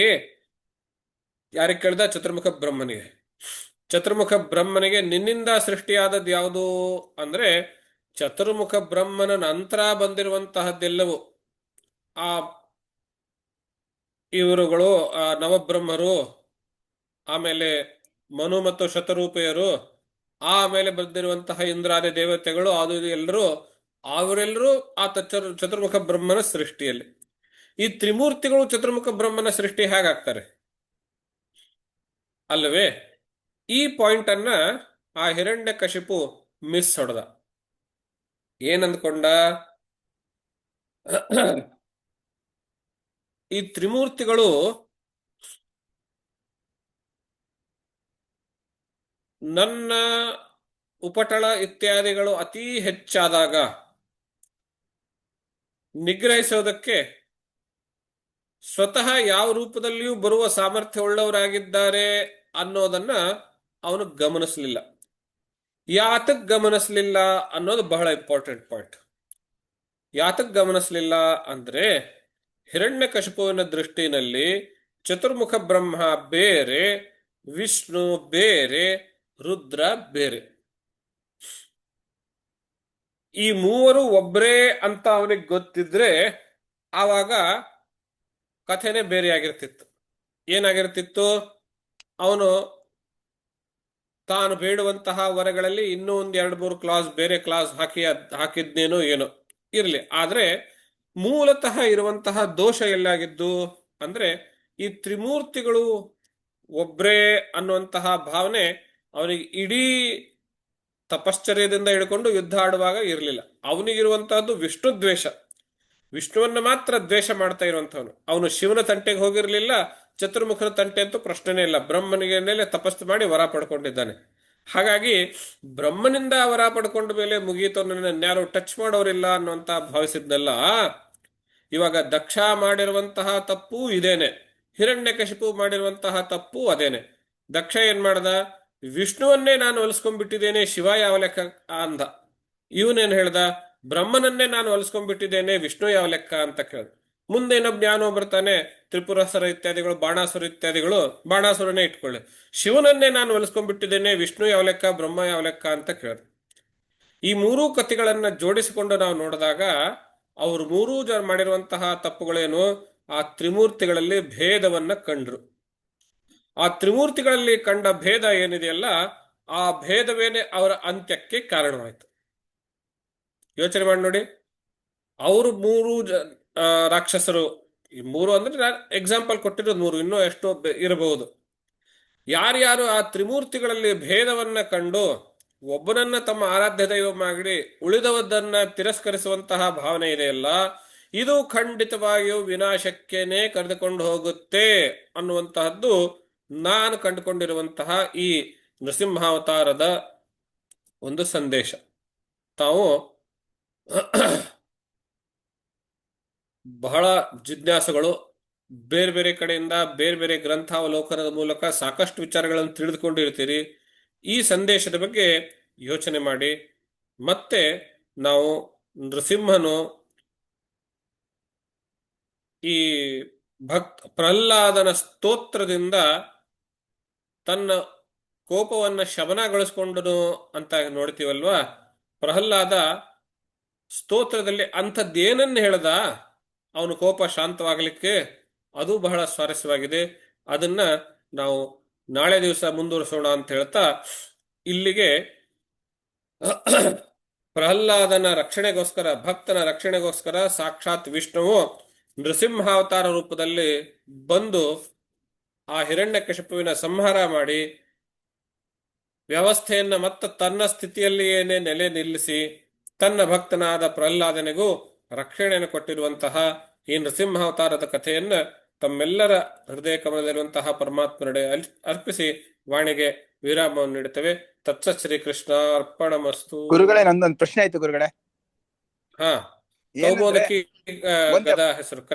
ಯಾರಿಗೆ ಕೇಳಿದ? ಚತುರ್ಮುಖ ಬ್ರಹ್ಮನಿಗೆ. ಚತುರ್ಮುಖ ಬ್ರಹ್ಮನಿಗೆ ನಿನ್ನಿಂದ ಸೃಷ್ಟಿಯಾದದ್ದು ಯಾವುದು ಅಂದ್ರೆ ಚತುರ್ಮುಖ ಬ್ರಹ್ಮನ ನಂತರ ಬಂದಿರುವಂತಹದ್ದೆಲ್ಲವೂ ಆ ಇವರುಗಳು, ಆ ನವಬ್ರಹ್ಮರು, ಆಮೇಲೆ ಮನು ಮತ್ತು ಶತರೂಪೆಯರು, ಆಮೇಲೆ ಬಂದಿರುವಂತಹ ಇಂದ್ರಾದಿ ದೇವತೆಗಳು, ಅದು ಎಲ್ಲರೂ ಅವರೆಲ್ಲರೂ ಆ ಚತುರ್ಮುಖ ಬ್ರಹ್ಮನ ಸೃಷ್ಟಿಯಲ್ಲಿ. ಈ ತ್ರಿಮೂರ್ತಿಗಳು ಚತುರ್ಮುಖ ಬ್ರಹ್ಮನ ಸೃಷ್ಟಿ ಹೇಗಾಗ್ತಾರೆ ಅಲ್ಲವೇ? ಈ ಪಾಯಿಂಟ್ ಅನ್ನ ಆ ಹಿರಣ್ಯಕಶಿಪು ಮಿಸ್ ಹೊಡೆದ. ಏನಂದ್ಕೊಂಡ? ಈ ತ್ರಿಮೂರ್ತಿಗಳು ನನ್ನ ಉಪಟಳ ಇತ್ಯಾದಿಗಳು ಅತಿ ಹೆಚ್ಚಾದಾಗ ನಿಗ್ರಹಿಸೋದಕ್ಕೆ ಸ್ವತಃ ಯಾವ ರೂಪದಲ್ಲಿಯೂ ಬರುವ ಸಾಮರ್ಥ್ಯ ಉಳ್ಳವರಾಗಿದ್ದಾರೆ ಅನ್ನೋದನ್ನ ಅವನು ಗಮನಿಸಲಿಲ್ಲ. ಯಾತಕ್ ಗಮನಿಸಲಿಲ್ಲ ಅನ್ನೋದು ಬಹಳ ಇಂಪಾರ್ಟೆಂಟ್ ಪಾಯಿಂಟ್. ಯಾತಕ್ ಗಮನಿಸಲಿಲ್ಲ ಅಂದ್ರೆ, ಹಿರಣ್ಯಕಶಿಪುವಿನ ದೃಷ್ಟಿನಲ್ಲಿ ಚತುರ್ಮುಖ ಬ್ರಹ್ಮ ಬೇರೆ, ವಿಷ್ಣು ಬೇರೆ, ರುದ್ರ ಬೇರೆ. ಈ ಮೂವರು ಒಬ್ರೇ ಅಂತ ಅವನಿಗೆ ಗೊತ್ತಿದ್ರೆ ಆವಾಗ ಕಥೆನೇ ಬೇರೆಯಾಗಿರ್ತಿತ್ತು. ಏನಾಗಿರ್ತಿತ್ತು? ಅವನು ತಾನು ಬೇಡುವಂತಹ ವರಗಳಲ್ಲಿ ಇನ್ನೂ ಒಂದ್ 2-3 ಕ್ಲಾಸ್ ಬೇರೆ ಕ್ಲಾಸ್ ಹಾಕಿದ್ನೇನೋ ಏನೋ ಇರ್ಲಿ. ಆದ್ರೆ ಮೂಲತಃ ಇರುವಂತಹ ದೋಷ ಎಲ್ಲಾಗಿದ್ದು ಅಂದ್ರೆ, ಈ ತ್ರಿಮೂರ್ತಿಗಳು ಒಬ್ರೇ ಅನ್ನುವಂತಹ ಭಾವನೆ ಅವನಿಗೆ ಇಡೀ ತಪಶ್ಚರ್ಯದಿಂದ ಹಿಡ್ಕೊಂಡು ಯುದ್ಧ ಆಡುವಾಗ ಇರಲಿಲ್ಲ. ಅವನಿಗಿರುವಂತಹದ್ದು ವಿಷ್ಣು ದ್ವೇಷ. ವಿಷ್ಣುವನ್ನ ಮಾತ್ರ ದ್ವೇಷ ಮಾಡ್ತಾ ಇರುವಂತವನು. ಅವನು ಶಿವನ ತಂಟೆಗೆ ಹೋಗಿರ್ಲಿಲ್ಲ, ಚತುರ್ಮುಖನ ತಂಟೆ ಅಂತೂ ಪ್ರಶ್ನೆನೇ ಇಲ್ಲ. ಬ್ರಹ್ಮನಿಗೆ ಮೇಲೆ ತಪಸ್ಸು ಮಾಡಿ ವರ ಪಡ್ಕೊಂಡಿದ್ದಾನೆ. ಹಾಗಾಗಿ ಬ್ರಹ್ಮನಿಂದ ವರ ಪಡ್ಕೊಂಡ ಮೇಲೆ ಮುಗೀತು, ನನ್ನ ಯಾರು ಟಚ್ ಮಾಡೋರಿಲ್ಲ ಅನ್ನುವಂತ ಭಾವಿಸಿದ್ನಲ್ಲ. ಇವಾಗ ದಕ್ಷ ಮಾಡಿರುವಂತಹ ತಪ್ಪು ಇದೇನೆ, ಹಿರಣ್ಯಕಶಿಪು ಮಾಡಿರುವಂತಹ ತಪ್ಪು ಅದೇನೆ. ದಕ್ಷ ಏನ್ ಮಾಡ್ದ? ವಿಷ್ಣುವನ್ನೇ ನಾನು ಹೊಲಿಸ್ಕೊಂಡ್ಬಿಟ್ಟಿದ್ದೇನೆ, ಶಿವ ಯಾವ ಲೆಕ್ಕ ಅಂದ. ಇವನೇನ್ ಹೇಳ್ದ? ಬ್ರಹ್ಮನನ್ನೇ ನಾನು ಹೊಲಿಸ್ಕೊಂಡ್ಬಿಟ್ಟಿದ್ದೇನೆ, ವಿಷ್ಣು ಯಾವ ಲೆಕ್ಕ ಅಂತ ಕೇಳ್ದ. ಮುಂದೆ ಇನ್ನೊಬ್ಬ ಜ್ಞಾನೋ ಬರ್ತಾನೆ, ತ್ರಿಪುರಾಸುರ ಇತ್ಯಾದಿಗಳು, ಬಾಣಾಸುರ ಇತ್ಯಾದಿಗಳು, ಬಾಣಾಸುರನೇ ಇಟ್ಕೊಳ್ಳಿ, ಶಿವನನ್ನೇ ನಾನು ಹೊಲಿಸ್ಕೊಂಡ್ಬಿಟ್ಟಿದ್ದೇನೆ, ವಿಷ್ಣು ಯಾವ ಲೆಕ್ಕ, ಬ್ರಹ್ಮ ಯಾವ ಲೆಕ್ಕ ಅಂತ ಕೇಳ್ದ. ಈ ಮೂರೂ ಕಥೆಗಳನ್ನ ಜೋಡಿಸಿಕೊಂಡು ನಾವು ನೋಡಿದಾಗ ಅವರು ಮೂರೂ ಜನ ಮಾಡಿರುವಂತಹ ತಪ್ಪುಗಳೇನು? ಆ ತ್ರಿಮೂರ್ತಿಗಳಲ್ಲಿ ಭೇದವನ್ನ ಕಂಡ್ರು. ಆ ತ್ರಿಮೂರ್ತಿಗಳಲ್ಲಿ ಕಂಡ ಭೇದ ಏನಿದೆಯಲ್ಲ, ಆ ಭೇದವೇನೆ ಅವರ ಅಂತ್ಯಕ್ಕೆ ಕಾರಣವಾಯಿತು. ಯೋಚನೆ ಮಾಡಿ ನೋಡಿ. ಅವರು ಮೂರು ರಾಕ್ಷಸರು, ಈ ಮೂರು ಅಂದ್ರೆ ಎಕ್ಸಾಂಪಲ್ ಕೊಟ್ಟಿರೋದು ಮೂರು, ಇನ್ನೂ ಎಷ್ಟೋ ಇರಬಹುದು. ಯಾರ್ಯಾರು ಆ ತ್ರಿಮೂರ್ತಿಗಳಲ್ಲಿ ಭೇದವನ್ನ ಕಂಡು ಒಬ್ಬನನ್ನ ತಮ್ಮ ಆರಾಧ್ಯ ದೈವ ಮಾಡಿ ಉಳಿದವದನ್ನ ತಿರಸ್ಕರಿಸುವಂತಹ ಭಾವನೆ ಇದೆಯಲ್ಲ, ಇದು ಖಂಡಿತವಾಗಿಯೂ ವಿನಾಶಕ್ಕೇನೆ ಕರೆದುಕೊಂಡು ಹೋಗುತ್ತೆ ಅನ್ನುವಂತಹದ್ದು ನಾನು ಕಂಡುಕೊಂಡಿರುವಂತಹ ಈ ನೃಸಿಂಹಾವತಾರದ ಒಂದು ಸಂದೇಶ. ತಾವು ಬಹಳ ಜಿಜ್ಞಾಸುಗಳು, ಬೇರೆ ಬೇರೆ ಕಡೆಯಿಂದ ಬೇರೆ ಬೇರೆ ಗ್ರಂಥಾವಲೋಕನದ ಮೂಲಕ ಸಾಕಷ್ಟು ವಿಚಾರಗಳನ್ನು ತಿಳಿದುಕೊಂಡಿರ್ತೀರಿ. ಈ ಸಂದೇಶದ ಬಗ್ಗೆ ಯೋಚನೆ ಮಾಡಿ. ಮತ್ತೆ ನಾವು ನೃಸಿಂಹನು ಈ ಪ್ರಹ್ಲಾದನ ಸ್ತೋತ್ರದಿಂದ ತನ್ನ ಕೋಪವನ್ನ ಶಮನಗೊಳಿಸ್ಕೊಂಡನು ಅಂತ ನೋಡ್ತೀವಲ್ವಾ. ಪ್ರಹ್ಲಾದ ಸ್ತೋತ್ರದಲ್ಲಿ ಅಂಥದ್ದೇನನ್ನು ಹೇಳ್ದ ಅವನು ಕೋಪ ಶಾಂತವಾಗಲಿಕ್ಕೆ? ಅದು ಬಹಳ ಸ್ವಾರಸ್ಯವಾಗಿದೆ. ಅದನ್ನ ನಾವು ನಾಳೆ ದಿವಸ ಮುಂದುವರಿಸೋಣ ಅಂತ ಹೇಳ್ತಾ, ಇಲ್ಲಿಗೆ ಪ್ರಹ್ಲಾದನ ರಕ್ಷಣೆಗೋಸ್ಕರ, ಭಕ್ತನ ರಕ್ಷಣೆಗೋಸ್ಕರ ಸಾಕ್ಷಾತ್ ವಿಷ್ಣುವು ನೃಸಿಂಹಾವತಾರ ರೂಪದಲ್ಲಿ ಬಂದು ಆ ಹಿರಣ್ಯಕಶಿಪುವಿನ ಸಂಹಾರ ಮಾಡಿ ವ್ಯವಸ್ಥೆಯನ್ನ ಮತ್ತೆ ತನ್ನ ಸ್ಥಿತಿಯಲ್ಲಿಯೇನೆ ನೆಲೆ ನಿಲ್ಲಿಸಿ ತನ್ನ ಭಕ್ತನಾದ ಪ್ರಹ್ಲಾದನಿಗೂ ರಕ್ಷಣೆಯನ್ನು ಕೊಟ್ಟಿರುವಂತಹ ಈ ನೃಸಿಂಹಾವತಾರದ ಕಥೆಯನ್ನ ತಮ್ಮೆಲ್ಲರ ಹೃದಯ ಕಮಲದಲ್ಲಿರುವಂತಹ ಪರಮಾತ್ಮನಡೆ ಅರ್ಪಿಸಿ ವಾಣಿಗೆ ವಿರಾಮವನ್ನು ನೀಡುತ್ತೇವೆ. ತತ್ಸತ್ ಶ್ರೀ ಕೃಷ್ಣ ಅರ್ಪಣಮಸ್ತು. ಗುರುಗಳೇ, ನಂದೊಂದು ಪ್ರಶ್ನೆ ಆಯ್ತು ಗುರುಗಳೇ. ಹಾ, ಕೌಮೋದಕಿ ಗದಾ ಹೆಸರು